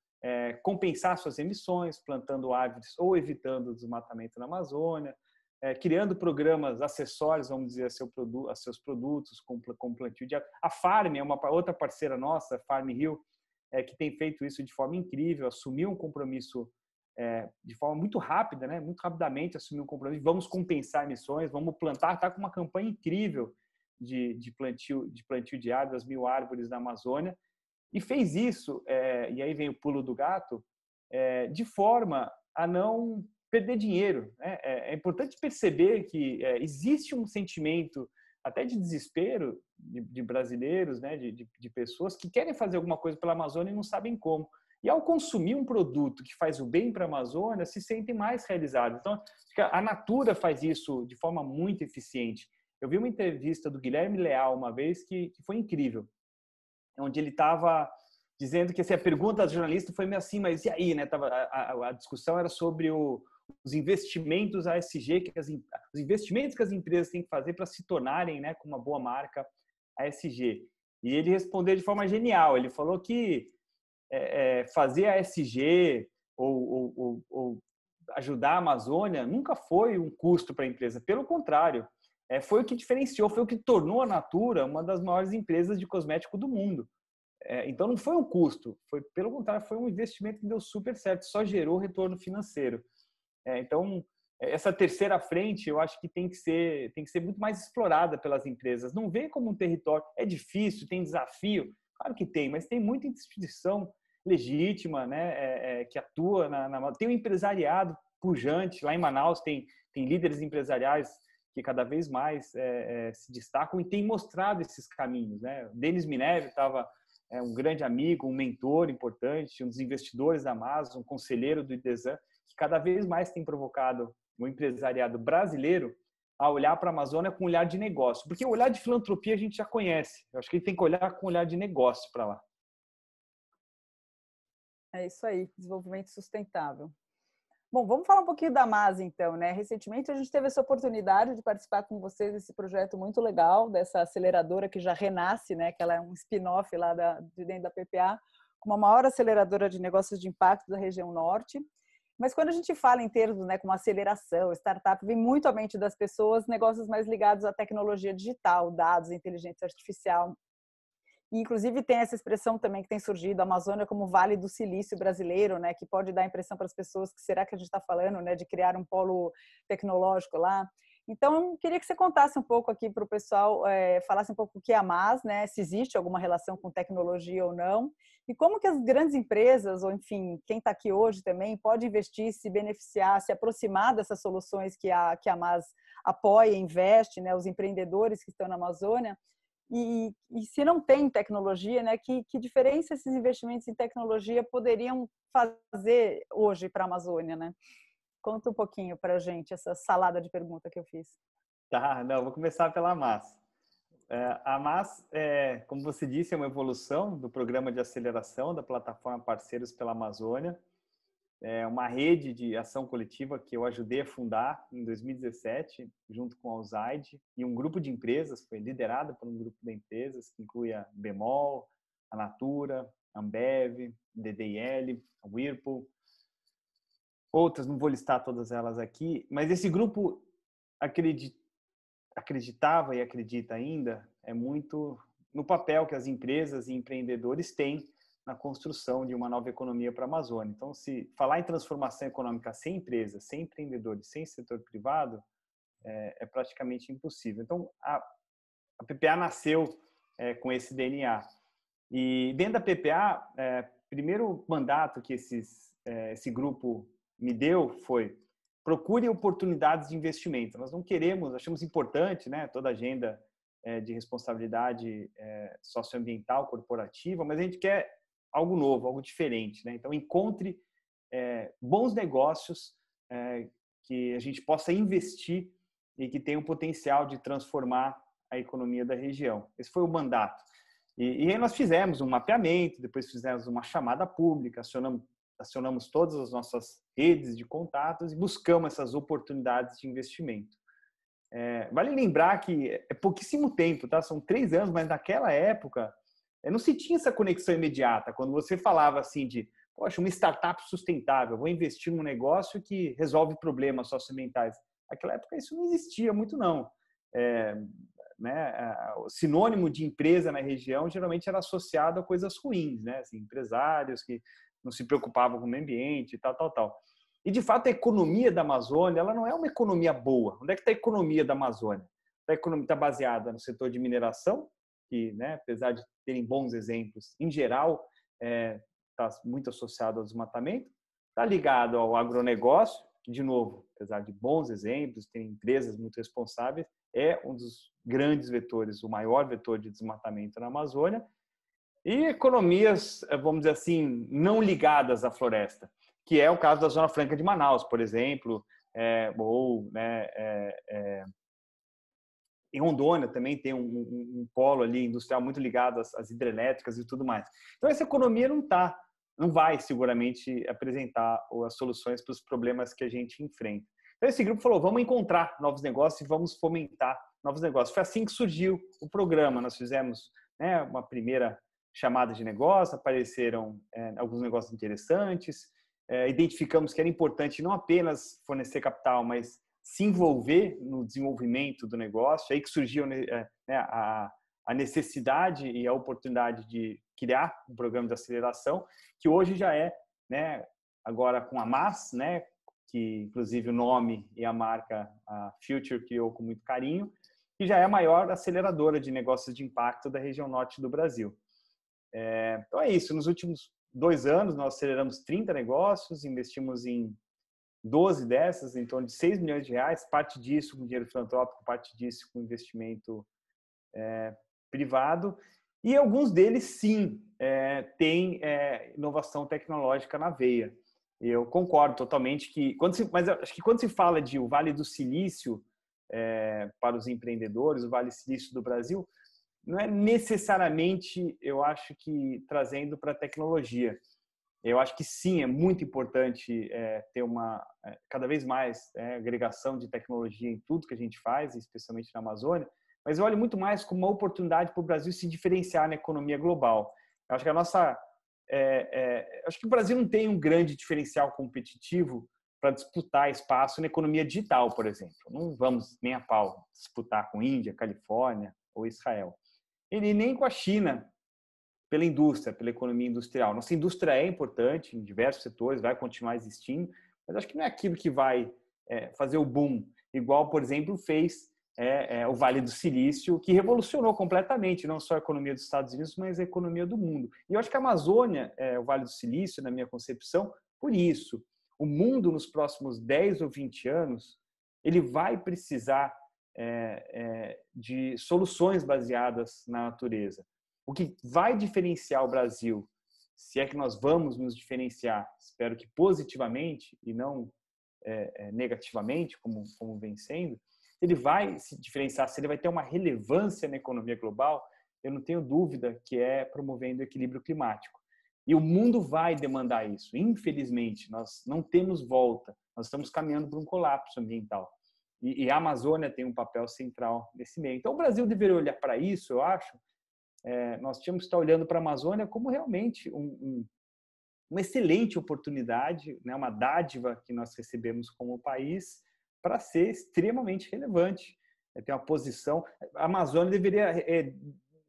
compensar suas emissões, plantando árvores ou evitando o desmatamento na Amazônia, criando programas acessórios, vamos dizer, a seus produtos, com plantio de árvores. A Farm é uma outra parceira nossa, Farm Rio, que tem feito isso de forma incrível, assumiu um compromisso de forma muito rápida, né? Muito rapidamente assumiu um compromisso, vamos compensar emissões, vamos plantar, está com uma campanha incrível de plantio de árvores, 1.000 árvores na Amazônia, e fez isso, e aí vem o pulo do gato, de forma a não perder dinheiro, né? É importante perceber que existe um sentimento até de desespero de brasileiros, né? de pessoas que querem fazer alguma coisa pela Amazônia e não sabem como. E ao consumir um produto que faz o bem para a Amazônia, se sentem mais realizados. Então, a Natura faz isso de forma muito eficiente. Eu vi uma entrevista do Guilherme Leal uma vez que foi incrível, onde ele estava dizendo que assim, a pergunta do jornalista foi meio assim, mas e aí? Né? A discussão era sobre os investimentos ASG, os investimentos que as empresas têm que fazer para se tornarem, né, com uma boa marca ASG. E ele respondeu de forma genial. Ele falou que fazer a ESG ou ajudar a Amazônia nunca foi um custo para a empresa. Pelo contrário, foi o que diferenciou, foi o que tornou a Natura uma das maiores empresas de cosmético do mundo. Então, não foi um custo, pelo contrário, foi um investimento que deu super certo, só gerou retorno financeiro. Então, essa terceira frente, eu acho que tem que ser muito mais explorada pelas empresas. Não vê como um território. É difícil, tem desafio. Claro que tem, mas tem muita instituição legítima, né, que atua tem um empresariado pujante. Lá em Manaus tem líderes empresariais que cada vez mais se destacam e tem mostrado esses caminhos, né? O Denis Mineve estava um grande amigo, um mentor importante, um dos investidores da Amazon, um conselheiro do IDESAN, que cada vez mais tem provocado o empresariado brasileiro a olhar para a Amazônia com um olhar de negócio. Porque o olhar de filantropia a gente já conhece. Eu acho que ele tem que olhar com um olhar de negócio para lá. É isso aí, desenvolvimento sustentável. Bom, vamos falar um pouquinho da MAS, então, né? Recentemente a gente teve essa oportunidade de participar com vocês desse projeto muito legal, dessa aceleradora que já renasce, né? Que ela é um spin-off lá de dentro da PPA, com uma maior aceleradora de negócios de impacto da região norte. Mas quando a gente fala em termos, né, como aceleração, startup, vem muito à mente das pessoas negócios mais ligados à tecnologia digital, dados, inteligência artificial. E, inclusive, tem essa expressão também que tem surgido, a Amazônia como Vale do Silício brasileiro, né, que pode dar a impressão para as pessoas que será que a gente está falando, né, de criar um polo tecnológico lá. Então, eu queria que você contasse um pouco aqui para o pessoal, falasse um pouco o que é a MAS, né, se existe alguma relação com tecnologia ou não, e como que as grandes empresas, ou enfim, quem está aqui hoje também, pode investir, se beneficiar, se aproximar dessas soluções que a MAS apoia, investe, né, os empreendedores que estão na Amazônia. E se não tem tecnologia, né, que diferença esses investimentos em tecnologia poderiam fazer hoje para a Amazônia, né? Conta um pouquinho para a gente essa salada de pergunta que eu fiz. Tá, não, vou começar pela MAS. A MAS, como você disse, é uma evolução do programa de aceleração da plataforma Parceiros pela Amazônia. É uma rede de ação coletiva que eu ajudei a fundar em 2017, junto com a Usaid, e um grupo de empresas, foi liderado por um grupo de empresas que inclui a Bemol, a Natura, a Ambev, DDIL, a Whirlpool, outras, não vou listar todas elas aqui, mas esse grupo acreditava e acredita ainda é muito no papel que as empresas e empreendedores têm na construção de uma nova economia para a Amazônia. Então, se falar em transformação econômica sem empresas, sem empreendedores, sem setor privado, é praticamente impossível. Então, a PPA nasceu com esse DNA. E dentro da PPA, primeiro mandato que esse grupo me deu foi: procure oportunidades de investimento. Nós não queremos, achamos importante, né, toda a agenda de responsabilidade socioambiental corporativa, mas a gente quer algo novo, algo diferente, né? Então, encontre bons negócios que a gente possa investir e que tenham potencial de transformar a economia da região. Esse foi o mandato. E aí nós fizemos um mapeamento, depois fizemos uma chamada pública, acionamos todas as nossas redes de contatos e buscamos essas oportunidades de investimento. Vale lembrar que é pouquíssimo tempo, tá? São 3 anos, mas naquela época não se tinha essa conexão imediata. Quando você falava assim de, poxa, uma startup sustentável, vou investir num negócio que resolve problemas socioambientais. Naquela época isso não existia muito, não. O sinônimo de empresa na região geralmente era associado a coisas ruins, né? Assim, empresários que não se preocupavam com o meio ambiente e tal. E, de fato, a economia da Amazônia ela não é uma economia boa. Onde é que está a economia da Amazônia? A economia está baseada no setor de mineração, que, né, apesar de terem bons exemplos, em geral, está muito associado ao desmatamento. Está ligado ao agronegócio, que, de novo, apesar de bons exemplos, tem empresas muito responsáveis, é um dos grandes vetores, o maior vetor de desmatamento na Amazônia. E economias, vamos dizer assim, não ligadas à floresta, que é o caso da Zona Franca de Manaus, por exemplo, em Rondônia também tem um polo ali industrial muito ligado às hidrelétricas e tudo mais. Então, essa economia não vai seguramente apresentar as soluções para os problemas que a gente enfrenta. Então, esse grupo falou, vamos encontrar novos negócios e vamos fomentar novos negócios. Foi assim que surgiu o programa. Nós fizemos, né, uma primeira chamada de negócio, apareceram alguns negócios interessantes, identificamos que era importante não apenas fornecer capital, mas se envolver no desenvolvimento do negócio. Aí que surgiu a necessidade e a oportunidade de criar um programa de aceleração, que hoje já né, agora com a MAS, né, que inclusive o nome e a marca a Future criou com muito carinho, que já é a maior aceleradora de negócios de impacto da região norte do Brasil. Então é isso, nos últimos 2 anos nós aceleramos 30 negócios, investimos em 12 dessas, em torno de 6 milhões de reais, parte disso com dinheiro filantrópico, parte disso com investimento privado, e alguns deles sim têm inovação tecnológica na veia. Eu concordo totalmente que, mas acho que quando se fala de o Vale do Silício para os empreendedores, o Vale do Silício do Brasil, não é necessariamente, eu acho que trazendo para a tecnologia. Eu acho que sim, é muito importante ter cada vez mais agregação de tecnologia em tudo que a gente faz, especialmente na Amazônia, mas eu olho muito mais como uma oportunidade para o Brasil se diferenciar na economia global. Eu acho que acho que o Brasil não tem um grande diferencial competitivo para disputar espaço na economia digital, por exemplo. Não vamos nem a pau disputar com Índia, Califórnia ou Israel. E nem com a China, pela indústria, pela economia industrial. Nossa indústria é importante em diversos setores, vai continuar existindo, mas acho que não é aquilo que vai fazer o boom, igual, por exemplo, fez o Vale do Silício, que revolucionou completamente, não só a economia dos Estados Unidos, mas a economia do mundo. E eu acho que a Amazônia, o Vale do Silício, na minha concepção, por isso, o mundo nos próximos 10 ou 20 anos, ele vai precisar de soluções baseadas na natureza. O que vai diferenciar o Brasil, se é que nós vamos nos diferenciar, espero que positivamente e não negativamente, como vem sendo, ele vai se diferenciar, se ele vai ter uma relevância na economia global, eu não tenho dúvida que é promovendo o equilíbrio climático. E o mundo vai demandar isso. Infelizmente, nós não temos volta, nós estamos caminhando para um colapso ambiental. E a Amazônia tem um papel central nesse meio. Então, o Brasil deveria olhar para isso, eu acho. Nós tínhamos que estar olhando para a Amazônia como realmente uma excelente oportunidade, né, uma dádiva que nós recebemos como país para ser extremamente relevante tem uma posição. A Amazônia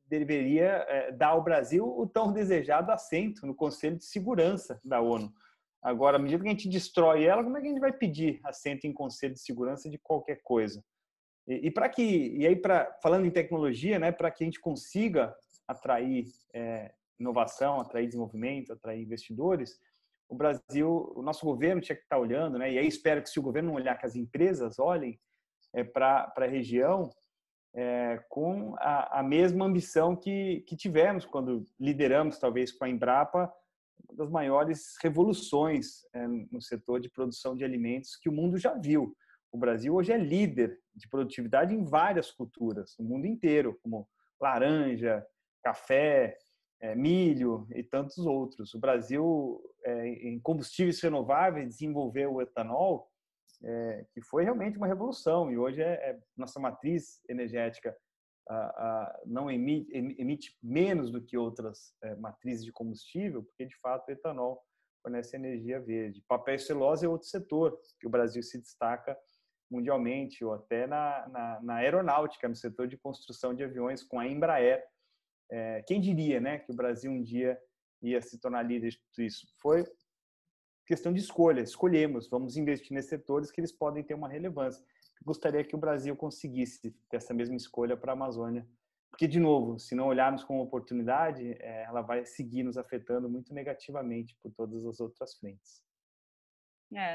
deveria dar ao Brasil o tão desejado assento no Conselho de Segurança da ONU. Agora, à medida que a gente destrói ela, como é que a gente vai pedir assento em Conselho de Segurança de qualquer coisa? Falando em tecnologia, né, para que a gente consiga atrair inovação, atrair desenvolvimento, atrair investidores, o nosso governo tinha que estar olhando, né, e aí espero que, se o governo não olhar, que as empresas olhem para a região com a mesma ambição que tivemos quando lideramos, talvez, com a Embrapa, uma das maiores revoluções no setor de produção de alimentos que o mundo já viu. O Brasil hoje é líder de produtividade em várias culturas, no mundo inteiro, como laranja, café, milho e tantos outros. O Brasil, em combustíveis renováveis, desenvolveu o etanol, que foi realmente uma revolução. E hoje nossa matriz energética não emite menos do que outras matrizes de combustível, porque, de fato, o etanol fornece energia verde. Papel e celulose é outro setor que o Brasil se destaca mundialmente, ou até na aeronáutica, no setor de construção de aviões com a Embraer. Quem diria, né, que o Brasil um dia ia se tornar líder de tudo isso? Foi questão de escolha. Escolhemos, vamos investir nesses setores que eles podem ter uma relevância. Gostaria que o Brasil conseguisse ter essa mesma escolha para a Amazônia, porque, de novo, se não olharmos como oportunidade, ela vai seguir nos afetando muito negativamente por todas as outras frentes.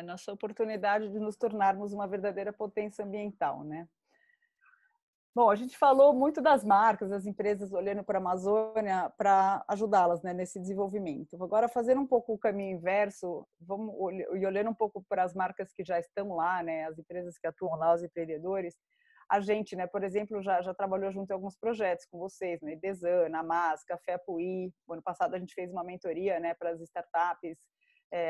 Nossa oportunidade de nos tornarmos uma verdadeira potência ambiental, né? Bom, a gente falou muito das marcas, das empresas olhando para a Amazônia para ajudá-las, né, nesse desenvolvimento. Agora, fazendo um pouco o caminho inverso, vamos olhando um pouco para as marcas que já estão lá, né, as empresas que atuam lá, os empreendedores. A gente, né, por exemplo, já trabalhou junto em alguns projetos com vocês, né, Idesan, Namas, Café Apuí. O ano passado a gente fez uma mentoria, né, para as startups,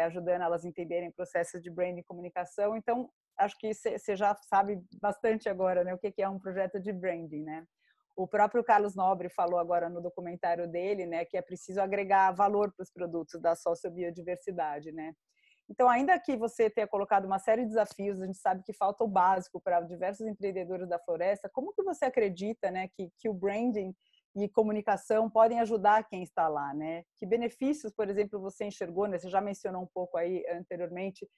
ajudando elas a entenderem processos de branding e comunicação. Então, acho que você já sabe bastante agora, né, o que é um projeto de branding, né? O próprio Carlos Nobre falou agora no documentário dele, né, que é preciso agregar valor para os produtos da sociobiodiversidade, né? Então, ainda que você tenha colocado uma série de desafios, a gente sabe que falta o básico para diversos empreendedores da floresta. Como que você acredita, né, que o branding e comunicação podem ajudar quem está lá, né? Que benefícios, por exemplo, você enxergou, né? Você já mencionou um pouco aí anteriormente,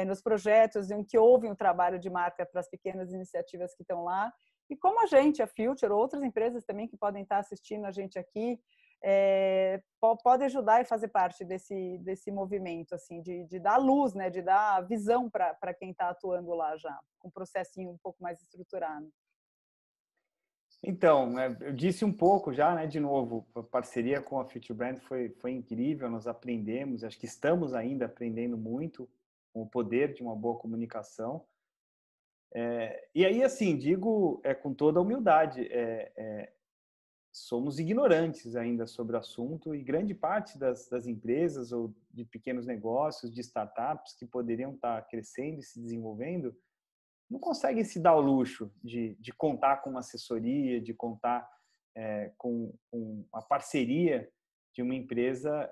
nos projetos em que houve um trabalho de marca para as pequenas iniciativas que estão lá, e como a gente, a Future, outras empresas também que podem estar assistindo a gente aqui, pode ajudar e fazer parte desse movimento, assim, de dar luz, né? De dar visão para quem está atuando lá já, com um processinho um pouco mais estruturado. Então, eu disse um pouco já, né? De novo, a parceria com a Future Brand foi incrível, nós aprendemos, acho que estamos ainda aprendendo muito com o poder de uma boa comunicação. E aí, assim, digo com toda a humildade, somos ignorantes ainda sobre o assunto, e grande parte das empresas ou de pequenos negócios, de startups que poderiam estar crescendo e se desenvolvendo, não conseguem se dar o luxo de contar com uma assessoria, de contar com a parceria de uma empresa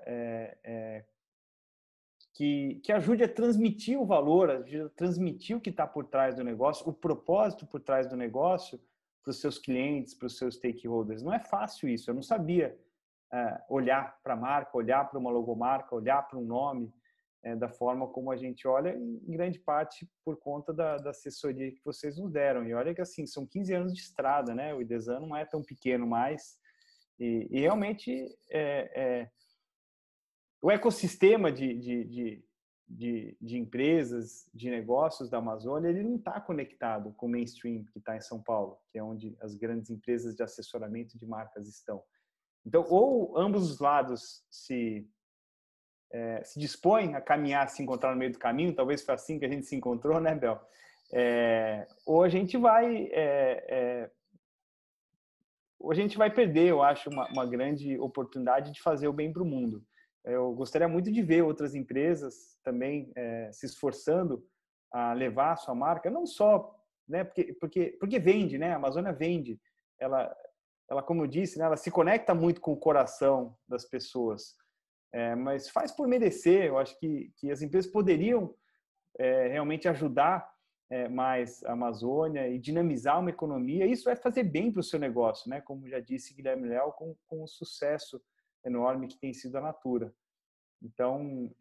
que ajude a transmitir o valor, ajude a transmitir o que está por trás do negócio, o propósito por trás do negócio para os seus clientes, para os seus stakeholders. Não é fácil isso. Eu não sabia olhar para a marca, olhar para uma logomarca, olhar para um nome, da forma como a gente olha, em grande parte por conta da assessoria que vocês nos deram. E olha que, assim, são 15 anos de estrada, né? O Idesan não é tão pequeno mais. E realmente o ecossistema de empresas, de negócios da Amazônia, ele não está conectado com o mainstream que está em São Paulo, que é onde as grandes empresas de assessoramento de marcas estão. Então, ou ambos os lados se dispõem a caminhar, a se encontrar no meio do caminho, talvez foi assim que a gente se encontrou, né, Bel? Ou a gente vai perder, eu acho, uma grande oportunidade de fazer o bem para o mundo. Eu gostaria muito de ver outras empresas também se esforçando a levar a sua marca, não só, né, porque vende, né? A Amazônia vende. Ela, como eu disse, né, ela se conecta muito com o coração das pessoas. Mas faz por merecer. Eu acho que as empresas poderiam realmente ajudar mais a Amazônia e dinamizar uma economia, isso vai fazer bem para o seu negócio, né? Como já disse Guilherme Léo, com o sucesso enorme que tem sido a Natura. Então,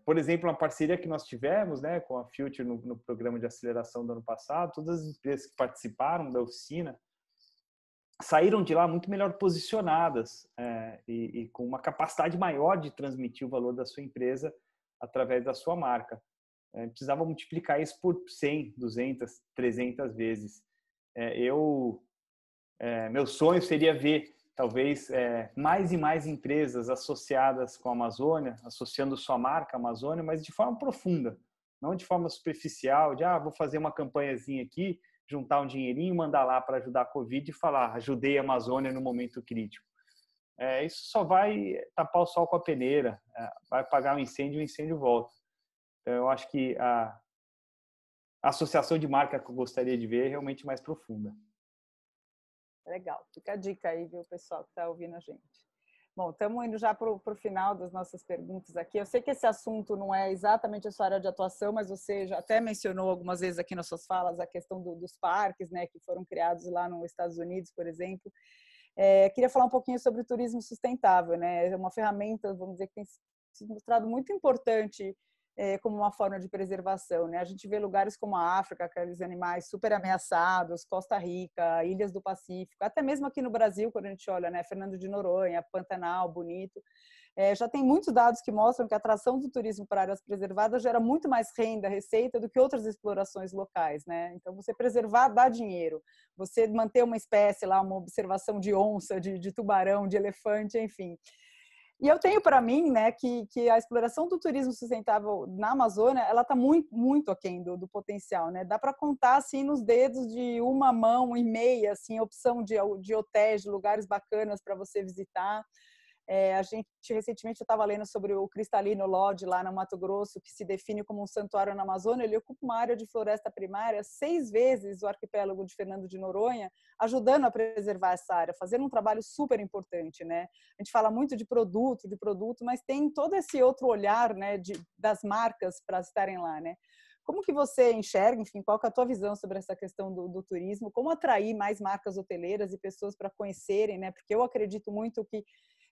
por exemplo, uma parceria que nós tivemos, né, com a Future no programa de aceleração do ano passado, todas as empresas que participaram da oficina saíram de lá muito melhor posicionadas e com uma capacidade maior de transmitir o valor da sua empresa através da sua marca. Precisava multiplicar isso por 100, 200, 300 vezes. Meu sonho seria ver, talvez, mais e mais empresas associadas com a Amazônia, associando sua marca à Amazônia, mas de forma profunda, não de forma superficial, de vou fazer uma campanhazinha aqui, juntar um dinheirinho, mandar lá para ajudar a Covid e falar, ajudei a Amazônia no momento crítico. Isso só vai tapar o sol com a peneira, vai apagar o incêndio volta. Então, eu acho que a associação de marca que eu gostaria de ver é realmente mais profunda. Legal, fica a dica aí, viu, pessoal que está ouvindo a gente. Bom, estamos indo já para o final das nossas perguntas aqui. Eu sei que esse assunto não é exatamente a sua área de atuação, mas você já até mencionou algumas vezes aqui nas suas falas a questão dos parques, né, que foram criados lá nos Estados Unidos, por exemplo. Queria falar um pouquinho sobre o turismo sustentável, né? É uma ferramenta, vamos dizer, que tem se mostrado muito importante como uma forma de preservação, né? A gente vê lugares como a África, aqueles animais super ameaçados, Costa Rica, ilhas do Pacífico, até mesmo aqui no Brasil, quando a gente olha, né? Fernando de Noronha, Pantanal, Bonito, já tem muitos dados que mostram que a atração do turismo para áreas preservadas gera muito mais renda, receita do que outras explorações locais, né? Então, você preservar dá dinheiro. Você manter uma espécie lá, uma observação de onça, de tubarão, de elefante, enfim. E eu tenho para mim, né, que a exploração do turismo sustentável na Amazônia, ela está muito, muito aquém do potencial, né? Dá para contar assim nos dedos de uma mão e meia, assim, opção de hotéis, de lugares bacanas para você visitar. A gente recentemente eu estava lendo sobre o Cristalino Lodge lá no Mato Grosso, que se define como um santuário na Amazônia. Ele ocupa uma área de floresta primária 6 vezes o arquipélago de Fernando de Noronha, ajudando a preservar essa área, fazendo um trabalho super importante, né? A gente fala muito de produto, mas tem todo esse outro olhar, né, das marcas para estarem lá, né? Como que você enxerga, enfim, qual que é a tua visão sobre essa questão do turismo? Como atrair mais marcas hoteleiras e pessoas para conhecerem, né? Porque eu acredito muito que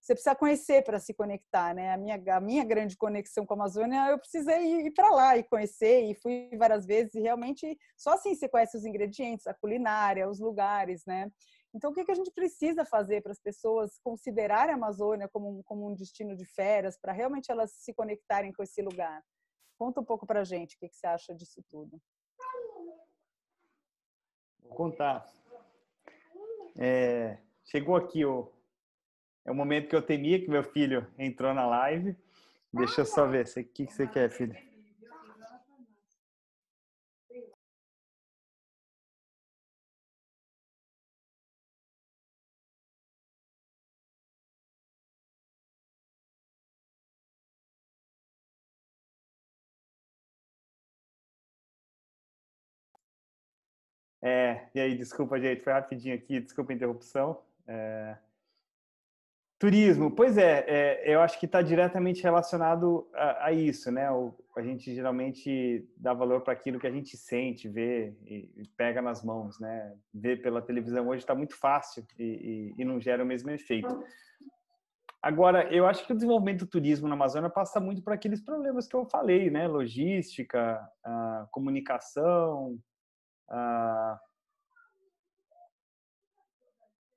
você precisa conhecer para se conectar, né? A minha grande conexão com a Amazônia, eu precisei ir para lá e conhecer, e fui várias vezes, e realmente só assim você conhece os ingredientes, a culinária, os lugares, né? Então, o que a gente precisa fazer para as pessoas considerarem a Amazônia como um destino de férias, para realmente elas se conectarem com esse lugar? Conta um pouco para a gente o que você acha disso tudo. Vou contar. Chegou aqui é o momento que eu temia, que meu filho entrou na live. Deixa eu só ver. O que você quer, filho? E aí, desculpa, gente, foi rapidinho aqui, desculpa a interrupção. Turismo, pois eu acho que está diretamente relacionado a isso, né? A gente geralmente dá valor para aquilo que a gente sente, vê e pega nas mãos, né? Ver pela televisão hoje está muito fácil e não gera o mesmo efeito. Agora, eu acho que o desenvolvimento do turismo na Amazônia passa muito por aqueles problemas que eu falei, né? Logística, comunicação,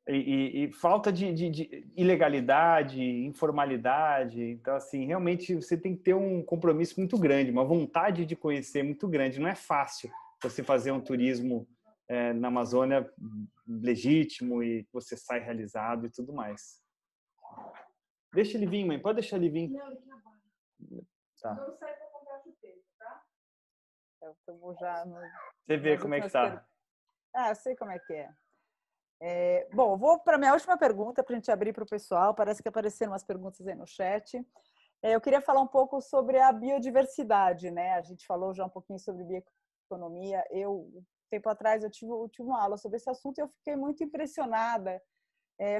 e falta de ilegalidade, informalidade. Então, assim, realmente você tem que ter um compromisso muito grande, uma vontade de conhecer muito grande. Não é fácil você fazer um turismo na Amazônia legítimo e você sai realizado e tudo mais. Deixa ele vir, mãe. Pode deixar ele vir. Não, ele trabalha. Tá. Não sai para comprar chuteiro, tá? Eu vou já você vê como é que tá. Eu sei como é que é. Bom, eu vou para a minha última pergunta, para a gente abrir para o pessoal. Parece que apareceram umas perguntas aí no chat. Eu queria falar um pouco sobre a biodiversidade, né? A gente falou já um pouquinho sobre bioeconomia. Tempo atrás, eu tive uma aula sobre esse assunto e eu fiquei muito impressionada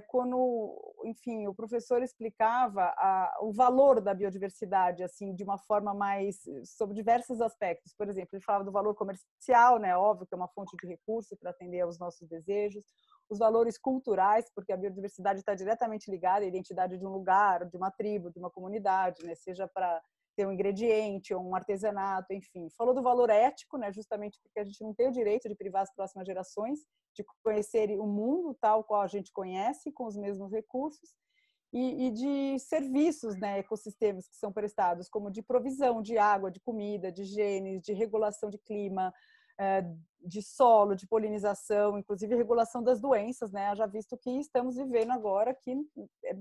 quando enfim, o professor explicava o valor da biodiversidade, assim, de uma forma mais, sobre diversos aspectos. Por exemplo, ele falava do valor comercial, né, óbvio que é uma fonte de recurso para atender aos nossos desejos, os valores culturais, porque a biodiversidade está diretamente ligada à identidade de um lugar, de uma tribo, de uma comunidade, né, seja para ter um ingrediente ou um artesanato, enfim. Falou do valor ético, né, justamente porque a gente não tem o direito de privar as próximas gerações de conhecer o mundo tal qual a gente conhece, com os mesmos recursos, e de serviços, né, ecossistemas que são prestados, como de provisão de água, de comida, de higiene, de regulação de clima, de solo, de polinização, inclusive regulação das doenças, né? Já visto que estamos vivendo agora, que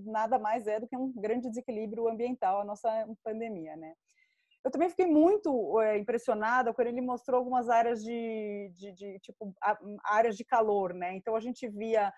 nada mais é do que um grande desequilíbrio ambiental, a nossa pandemia, né? Eu também fiquei muito impressionada quando ele mostrou algumas áreas tipo áreas de calor, né? Então a gente via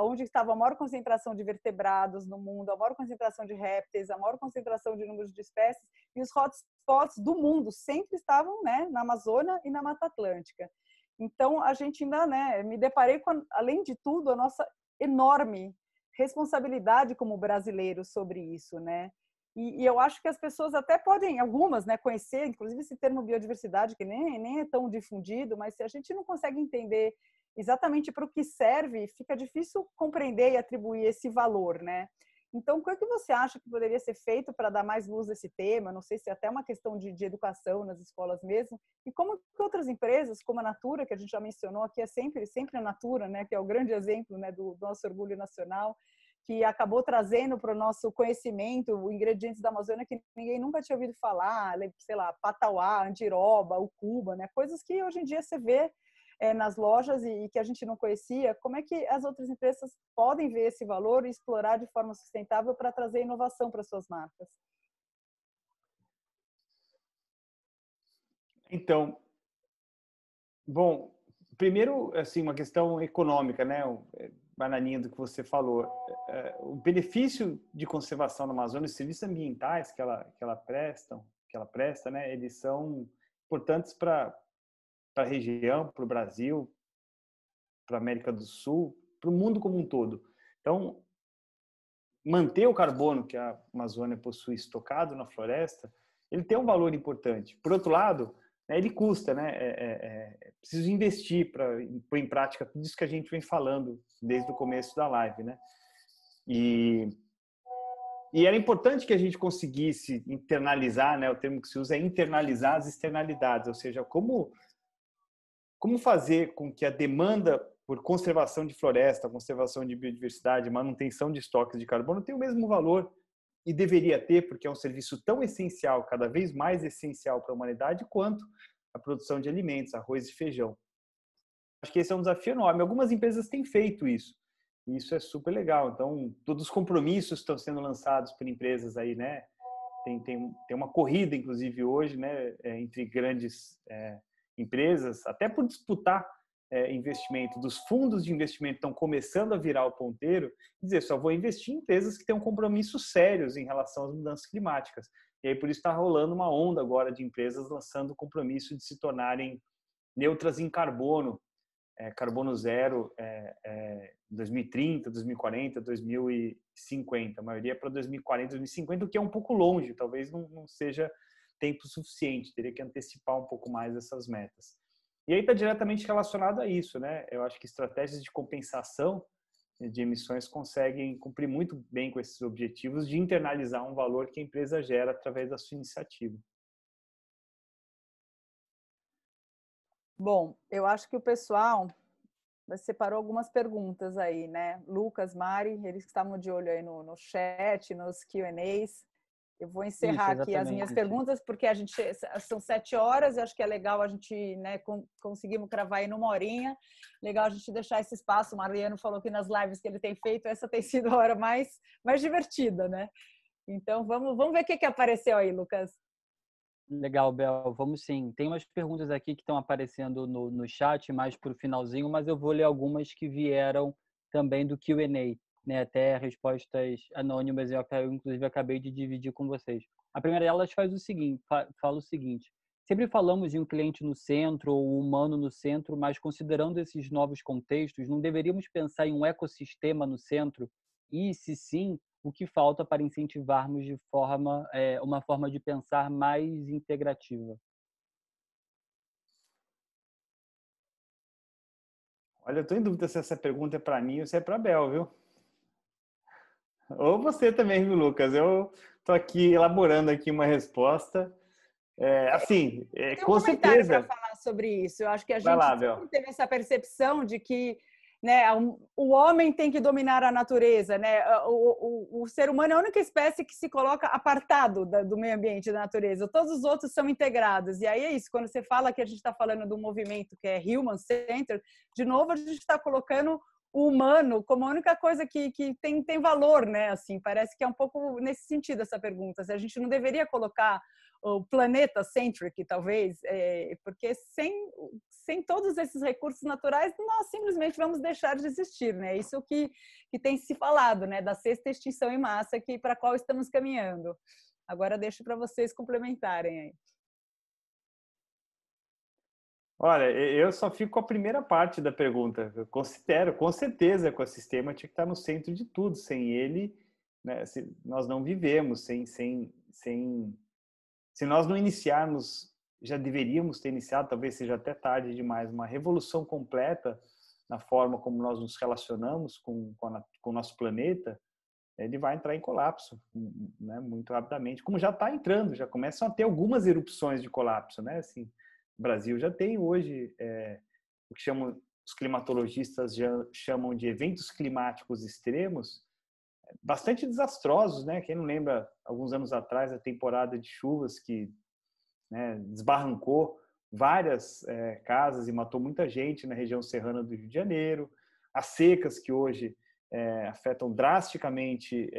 onde estava a maior concentração de vertebrados no mundo, a maior concentração de répteis, a maior concentração de números de espécies, e os hotspots do mundo sempre estavam, né, na Amazônia e na Mata Atlântica. Então a gente ainda, né, me deparei com, além de tudo, a nossa enorme responsabilidade como brasileiros sobre isso, né? E eu acho que as pessoas até podem, algumas, né, conhecer, inclusive esse termo biodiversidade, que nem é tão difundido, mas se a gente não consegue entender exatamente para o que serve, fica difícil compreender e atribuir esse valor, né? Então, o que é que você acha que poderia ser feito para dar mais luz a esse tema? Não sei se é até uma questão de educação nas escolas mesmo. E como que outras empresas, como a Natura, que a gente já mencionou aqui, é sempre a Natura, né, que é o grande exemplo, né, do nosso orgulho nacional, que acabou trazendo para o nosso conhecimento ingredientes da Amazônia que ninguém nunca tinha ouvido falar, sei lá, patauá, andiroba, ucuba, né? Coisas que hoje em dia você vê nas lojas e que a gente não conhecia. Como é que as outras empresas podem ver esse valor e explorar de forma sustentável para trazer inovação para suas marcas? Então, bom, primeiro, assim, uma questão econômica, né? Vai na linha do que você falou. O benefício de conservação na Amazônia, os serviços ambientais que ela presta, né? Eles são importantes para a região, para o Brasil, para a América do Sul, para o mundo como um todo. Então, manter o carbono que a Amazônia possui estocado na floresta, ele tem um valor importante. Por outro lado, né, ele custa, né? É preciso investir para pôr em prática tudo isso que a gente vem falando desde o começo da live, né? E era importante que a gente conseguisse internalizar, né? O termo que se usa é internalizar as externalidades, ou seja, como fazer com que a demanda por conservação de floresta, conservação de biodiversidade, manutenção de estoques de carbono tenha o mesmo valor, e deveria ter, porque é um serviço tão essencial, cada vez mais essencial para a humanidade, quanto a produção de alimentos, arroz e feijão. Acho que esse é um desafio enorme. Algumas empresas têm feito isso, e isso é super legal. Então, todos os compromissos estão sendo lançados por empresas aí, né? Tem uma corrida, inclusive, hoje, né, entre grandes empresas, até por disputar investimento. Dos fundos de investimento estão começando a virar o ponteiro, dizer, só vou investir em empresas que tenham compromissos sérios em relação às mudanças climáticas. E aí, por isso, está rolando uma onda agora de empresas lançando o compromisso de se tornarem neutras em carbono, carbono zero, 2030, 2040, 2050. A maioria é para 2040, 2050, o que é um pouco longe, talvez não seja tempo suficiente, teria que antecipar um pouco mais essas metas. E aí está diretamente relacionado a isso, né? Eu acho que estratégias de compensação de emissões conseguem cumprir muito bem com esses objetivos de internalizar um valor que a empresa gera através da sua iniciativa. Bom, eu acho que o pessoal separou algumas perguntas aí, né? Lucas, Mari, eles estavam de olho aí no chat, nos Q&As. Eu vou encerrar aqui as minhas perguntas, porque a gente são 7 horas, e acho que é legal a gente, né, conseguimos cravar aí numa horinha. Legal a gente deixar esse espaço. O Mariano falou que nas lives que ele tem feito, essa tem sido a hora mais divertida, né? Então, vamos ver o que apareceu aí, Lucas. Legal, Bel. Vamos sim. Tem umas perguntas aqui que estão aparecendo no chat, mais para o finalzinho, mas eu vou ler algumas que vieram também do Q&A, né? Até respostas anônimas, eu inclusive acabei de dividir com vocês. A primeira delas fala o seguinte: sempre falamos de um cliente no centro ou humano no centro, mas considerando esses novos contextos, não deveríamos pensar em um ecossistema no centro? E, se sim, o que falta para incentivarmos uma forma de pensar mais integrativa? Olha, eu estou em dúvida se essa pergunta é para mim ou se é para a Bel, viu? Ou você também, viu, Lucas? Eu estou aqui elaborando aqui uma resposta. Tem um Com comentário para certeza. falar sobre isso. Eu acho que a Vai gente lá, sempre Bel. teve essa percepção de que, né, o homem tem que dominar a natureza, né? O ser humano é a única espécie que se coloca apartado do meio ambiente, da natureza. Todos os outros são integrados. E aí é isso, quando você fala que a gente está falando do movimento que é human-centered, de novo a gente está colocando o humano como a única coisa que tem valor, né? Assim, parece que é um pouco nesse sentido essa pergunta. Se a gente não deveria colocar o planeta centric, talvez, porque sem todos esses recursos naturais, nós simplesmente vamos deixar de existir, né? Isso que tem se falado, né? Da sexta extinção em massa para a qual estamos caminhando. Agora deixo para vocês complementarem aí. Olha, eu só fico com a primeira parte da pergunta. Eu considero, com certeza, o ecossistema tinha que estar no centro de tudo. Sem ele, né, nós não vivemos. Se nós não iniciarmos, já deveríamos ter iniciado, talvez seja até tarde demais, uma revolução completa na forma como nós nos relacionamos com o nosso planeta, ele vai entrar em colapso, né, muito rapidamente. Como já está entrando, já começam a ter algumas erupções de colapso, né? Assim, o Brasil já tem hoje o que os climatologistas chamam de eventos climáticos extremos, bastante desastrosos, né? Quem não lembra, alguns anos atrás, a temporada de chuvas que, né, desbarrancou várias casas e matou muita gente na região serrana do Rio de Janeiro, as secas que hoje afetam drasticamente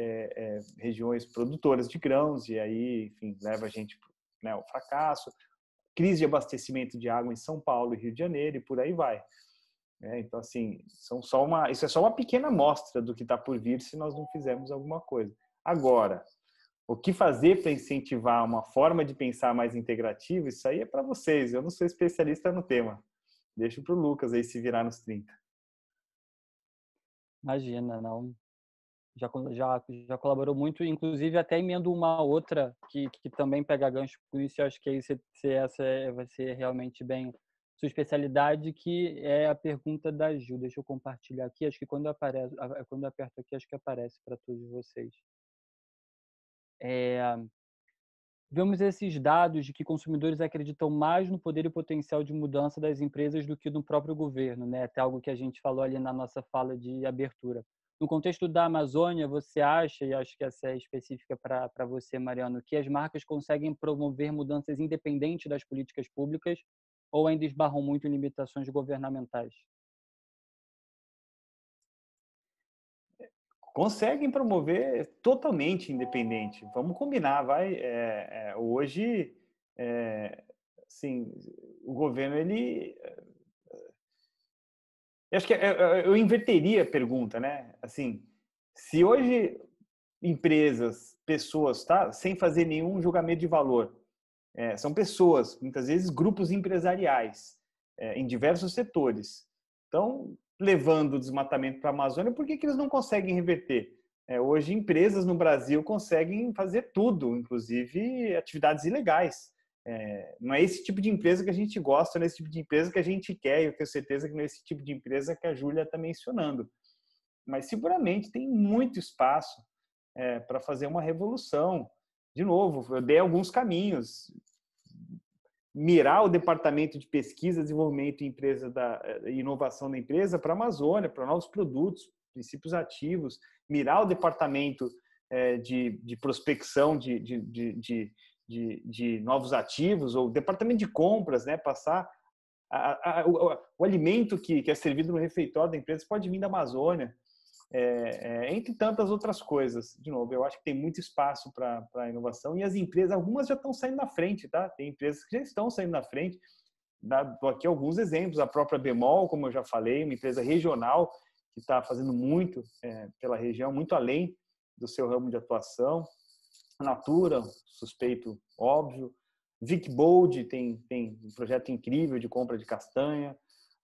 regiões produtoras de grãos e aí, enfim, leva a gente, né, ao fracasso, crise de abastecimento de água em São Paulo e Rio de Janeiro e por aí vai. Então, assim, isso é só uma pequena amostra do que está por vir se nós não fizermos alguma coisa. Agora, o que fazer para incentivar uma forma de pensar mais integrativa, isso aí é para vocês. Eu não sou especialista no tema. Deixo para o Lucas aí se virar nos 30. Imagina, não. Já colaborou muito, inclusive até emendo uma outra que também pega gancho com isso. Eu acho que aí vai ser realmente bem sua especialidade, que é a pergunta da Gil. Deixa eu compartilhar aqui. Acho que quando eu aperto aqui, acho que aparece para todos vocês. Vemos esses dados de que consumidores acreditam mais no poder e potencial de mudança das empresas do que no próprio governo, né? Até algo que a gente falou ali na nossa fala de abertura. No contexto da Amazônia, você acha, e acho que essa é específica para você, Mariano, que as marcas conseguem promover mudanças independentes das políticas públicas ou ainda esbarram muito em limitações governamentais? Conseguem promover totalmente independente. Vamos combinar, vai. Hoje, assim, o governo, eu acho que eu inverteria a pergunta, né? Assim, se hoje empresas, pessoas, tá, sem fazer nenhum julgamento de valor, são pessoas, muitas vezes grupos empresariais, em diversos setores, estão levando o desmatamento para a Amazônia, por que eles não conseguem reverter? Hoje, empresas no Brasil conseguem fazer tudo, inclusive atividades ilegais. Não é esse tipo de empresa que a gente gosta, não é esse tipo de empresa que a gente quer, e eu tenho certeza que não é esse tipo de empresa que a Júlia está mencionando. Mas seguramente tem muito espaço para fazer uma revolução. De novo, eu dei alguns caminhos. Mirar o departamento de pesquisa, desenvolvimento e inovação da empresa para a Amazônia, para novos produtos, princípios ativos, mirar o departamento de prospecção de novos ativos, ou departamento de compras, né, passar o alimento que é servido no refeitório da empresa pode vir da Amazônia, entre tantas outras coisas. De novo, eu acho que tem muito espaço para a inovação e as empresas, algumas já estão saindo na frente, tá? Tem empresas que já estão saindo na frente. Dou aqui alguns exemplos, a própria Bemol, como eu já falei, uma empresa regional que está fazendo muito pela região, muito além do seu ramo de atuação. A Natura, suspeito óbvio. Vicbold tem um projeto incrível de compra de castanha.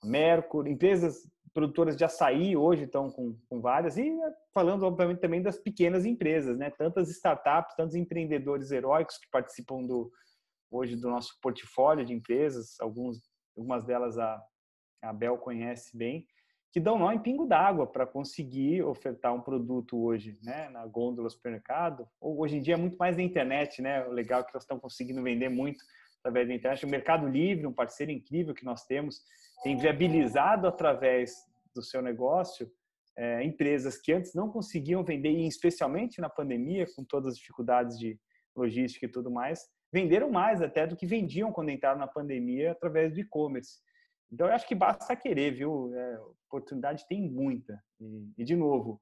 Mercury, empresas, produtoras de açaí hoje estão com várias, e falando, obviamente, também das pequenas empresas, né? Tantas startups, tantos empreendedores heróicos que participam hoje do nosso portfólio de empresas, algumas delas a Bel conhece bem, que dão nó em pingo d'água para conseguir ofertar um produto hoje, né, na gôndola do supermercado. Hoje em dia é muito mais na internet, né? O legal é que elas estão conseguindo vender muito através da internet. O Mercado Livre, um parceiro incrível que nós temos, tem viabilizado através do seu negócio empresas que antes não conseguiam vender, e especialmente na pandemia, com todas as dificuldades de logística e tudo mais, venderam mais até do que vendiam quando entraram na pandemia através do e-commerce. Então, eu acho que basta querer, viu? Oportunidade tem muita. E de novo,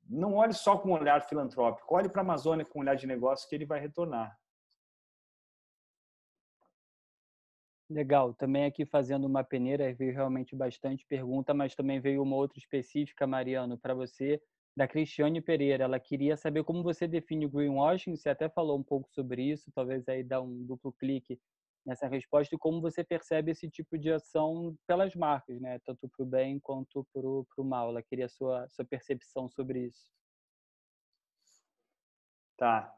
não olhe só com um olhar filantrópico, olhe para a Amazônia com um olhar de negócio que ele vai retornar. Legal. Também aqui fazendo uma peneira, veio realmente bastante pergunta, mas também veio uma outra específica, Mariano, para você, da Cristiane Pereira. Ela queria saber como você define o greenwashing, você até falou um pouco sobre isso, talvez aí dá um duplo clique nessa resposta, e como você percebe esse tipo de ação pelas marcas, né? Tanto para o bem quanto para o mal. Ela queria a sua percepção sobre isso. Tá.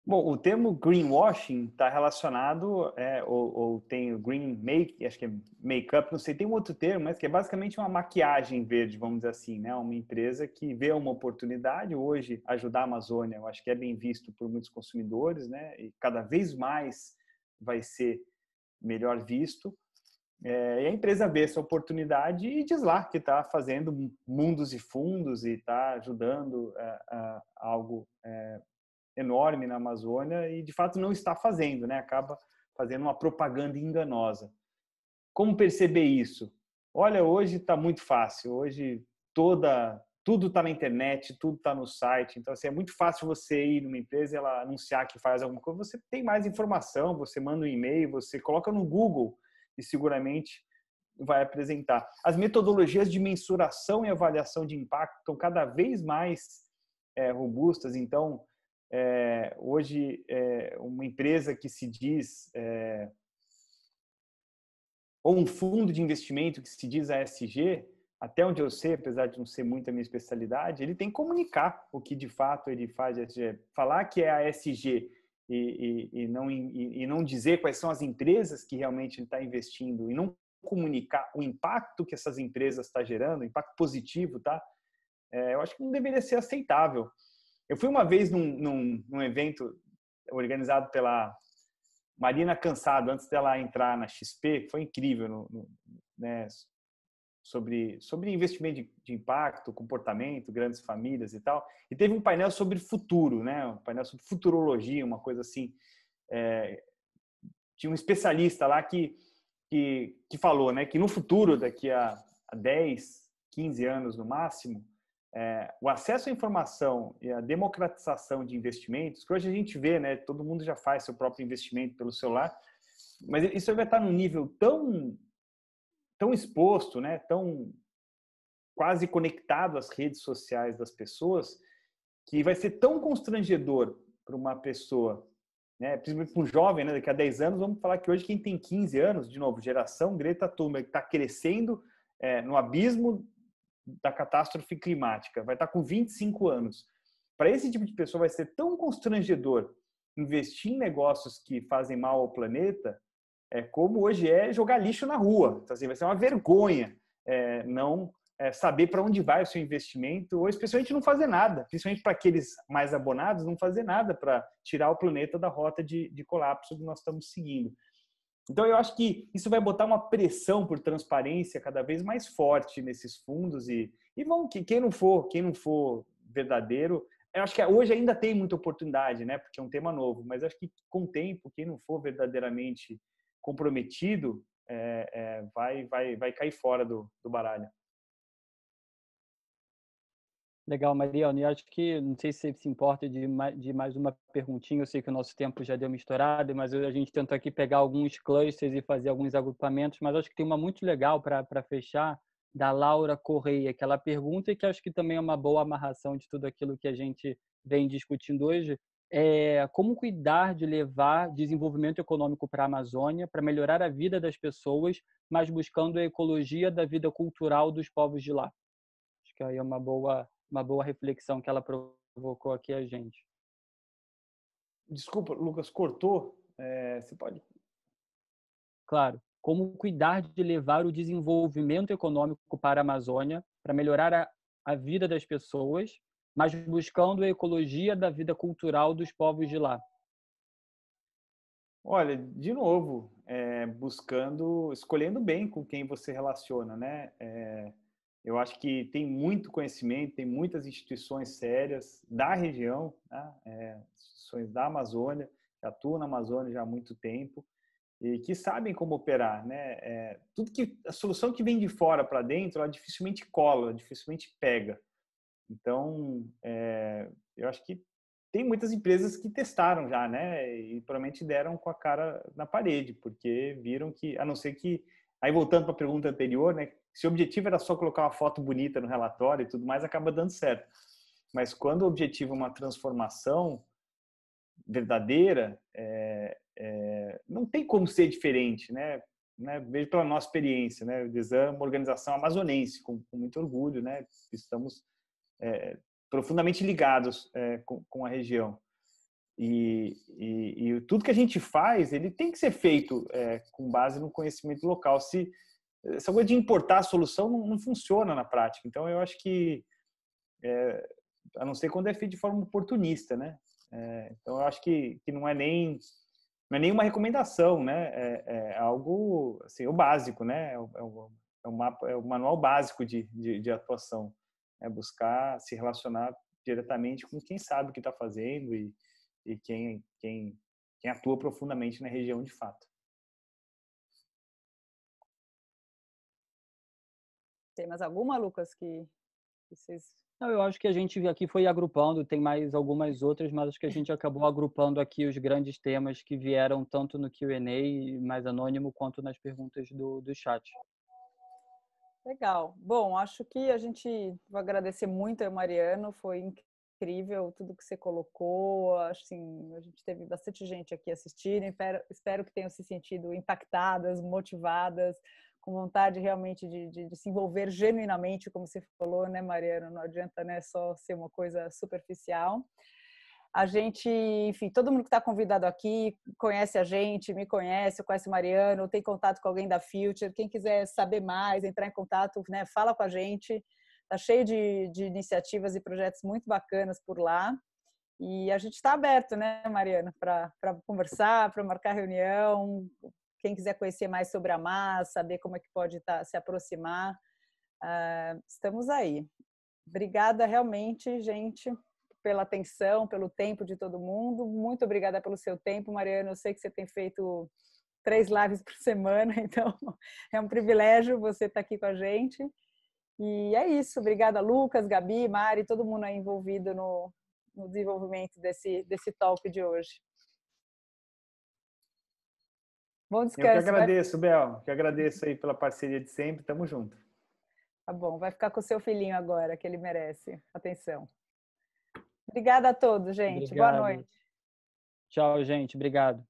Bom, o termo greenwashing está relacionado, ou tem o green make, acho que é make-up, não sei, tem um outro termo, mas que é basicamente uma maquiagem verde, vamos dizer assim, né? Uma empresa que vê uma oportunidade hoje, ajudar a Amazônia, eu acho que é bem visto por muitos consumidores, né? E cada vez mais vai ser melhor visto. E a empresa vê essa oportunidade e diz lá que está fazendo mundos e fundos e está ajudando a algo enorme na Amazônia, e de fato não está fazendo, né? Acaba fazendo uma propaganda enganosa. Como perceber isso? Olha, hoje está muito fácil. Hoje tudo está na internet, tudo está no site. Então, assim, é muito fácil você ir numa empresa e ela anunciar que faz alguma coisa. Você tem mais informação, você manda um e-mail, você coloca no Google e seguramente vai apresentar. As metodologias de mensuração e avaliação de impacto estão cada vez mais robustas. Então, hoje, uma empresa que se diz, ou um fundo de investimento que se diz ASG, até onde eu sei, apesar de não ser muito a minha especialidade, ele tem que comunicar o que de fato ele faz. Falar que é ASG e não dizer quais são as empresas que realmente ele está investindo, e não comunicar o impacto que essas empresas estão gerando, impacto positivo, tá? Eu acho que não deveria ser aceitável. Eu fui uma vez num evento organizado pela Marina Cansado, antes dela entrar na XP, foi incrível, né, sobre investimento de impacto, comportamento, grandes famílias e tal. E teve um painel sobre futuro, né, um painel sobre futurologia, uma coisa assim. Tinha um especialista lá que falou, né, que no futuro, daqui a 10, 15 anos no máximo, o acesso à informação e a democratização de investimentos, que hoje a gente vê, né, todo mundo já faz seu próprio investimento pelo celular, mas isso vai estar num nível tão exposto, né, tão quase conectado às redes sociais das pessoas, que vai ser tão constrangedor para uma pessoa, né, principalmente para um jovem, né, daqui a 10 anos, vamos falar que hoje quem tem 15 anos, de novo, geração Greta Thunberg, está crescendo no abismo da catástrofe climática, vai estar com 25 anos. Para esse tipo de pessoa vai ser tão constrangedor investir em negócios que fazem mal ao planeta, como hoje é jogar lixo na rua. Então, assim, vai ser uma vergonha não saber para onde vai o seu investimento, ou especialmente não fazer nada, principalmente para aqueles mais abonados, não fazer nada para tirar o planeta da rota de colapso que nós estamos seguindo. Então, eu acho que isso vai botar uma pressão por transparência cada vez mais forte nesses fundos, e quem não for verdadeiro, eu acho que hoje ainda tem muita oportunidade, né? Porque é um tema novo, mas acho que com o tempo, quem não for verdadeiramente comprometido vai cair fora do baralho. Legal, Mariano. E acho que, não sei se você se importa de mais uma perguntinha, eu sei que o nosso tempo já deu uma estourada, mas a gente tentou aqui pegar alguns clusters e fazer alguns agrupamentos, mas acho que tem uma muito legal para fechar, da Laura Correia, que ela pergunta, e que acho que também é uma boa amarração de tudo aquilo que a gente vem discutindo hoje. como cuidar de levar desenvolvimento econômico para a Amazônia, para melhorar a vida das pessoas, mas buscando a ecologia da vida cultural dos povos de lá. Acho que aí é uma boa reflexão que ela provocou aqui a gente. Desculpa, Lucas, cortou. Você pode... Claro. Como cuidar de levar o desenvolvimento econômico para a Amazônia, para melhorar a vida das pessoas, mas buscando a ecologia da vida cultural dos povos de lá. Olha, de novo, escolhendo bem com quem você relaciona, né? Eu acho que tem muito conhecimento, tem muitas instituições sérias da região, né? Instituições da Amazônia, que atuam na Amazônia já há muito tempo e que sabem como operar, né? A solução que vem de fora para dentro, ela dificilmente cola, dificilmente pega. Então, eu acho que tem muitas empresas que testaram já, né? E provavelmente deram com a cara na parede, porque viram que, a não ser que... Aí, voltando para a pergunta anterior, né? Se o objetivo era só colocar uma foto bonita no relatório e tudo mais, acaba dando certo. Mas quando o objetivo é uma transformação verdadeira, não tem como ser diferente, né? Vejo pela nossa experiência, né? O Desan é uma organização amazonense, com muito orgulho, né? Estamos profundamente ligados com a região. E tudo que a gente faz, ele tem que ser feito com base no conhecimento local. Se essa coisa de importar a solução não funciona na prática. Então, eu acho que, a não ser quando é feito de forma oportunista, né? Então, eu acho que não é nem uma recomendação, né? É algo, assim, o básico, né? É o manual básico de atuação. É buscar se relacionar diretamente com quem sabe o que está fazendo e quem atua profundamente na região de fato. Tem mais alguma, Lucas, que vocês... Não, eu acho que a gente aqui foi agrupando, tem mais algumas outras, mas acho que a gente acabou agrupando aqui os grandes temas que vieram tanto no Q&A mais anônimo quanto nas perguntas do chat. Legal. Bom, acho que a gente vai agradecer muito ao Mariano, foi incrível tudo que você colocou, assim, a gente teve bastante gente aqui assistindo, espero que tenham se sentido impactadas, motivadas, com vontade realmente de se envolver genuinamente, como você falou, né, Mariano? Não adianta, né, só ser uma coisa superficial. A gente, enfim, todo mundo que está convidado aqui conhece a gente, me conhece, conhece o Mariano, tem contato com alguém da Future. Quem quiser saber mais, entrar em contato, né, fala com a gente. Está cheio de iniciativas e projetos muito bacanas por lá. E a gente está aberto, né, Mariano, para conversar, para marcar reunião. Quem quiser conhecer mais sobre a MAS, saber como é que pode se aproximar, estamos aí. Obrigada realmente, gente, pela atenção, pelo tempo de todo mundo. Muito obrigada pelo seu tempo, Mariano. Eu sei que você tem feito 3 lives por semana, então é um privilégio você estar aqui com a gente. E é isso. Obrigada, Lucas, Gabi, Mari, todo mundo aí envolvido no desenvolvimento desse talk de hoje. Bom descanso. Eu que agradeço, Bel. Que agradeço aí pela parceria de sempre. Tamo junto. Tá bom. Vai ficar com o seu filhinho agora, que ele merece atenção. Obrigada a todos, gente. Obrigado. Boa noite. Tchau, gente. Obrigado.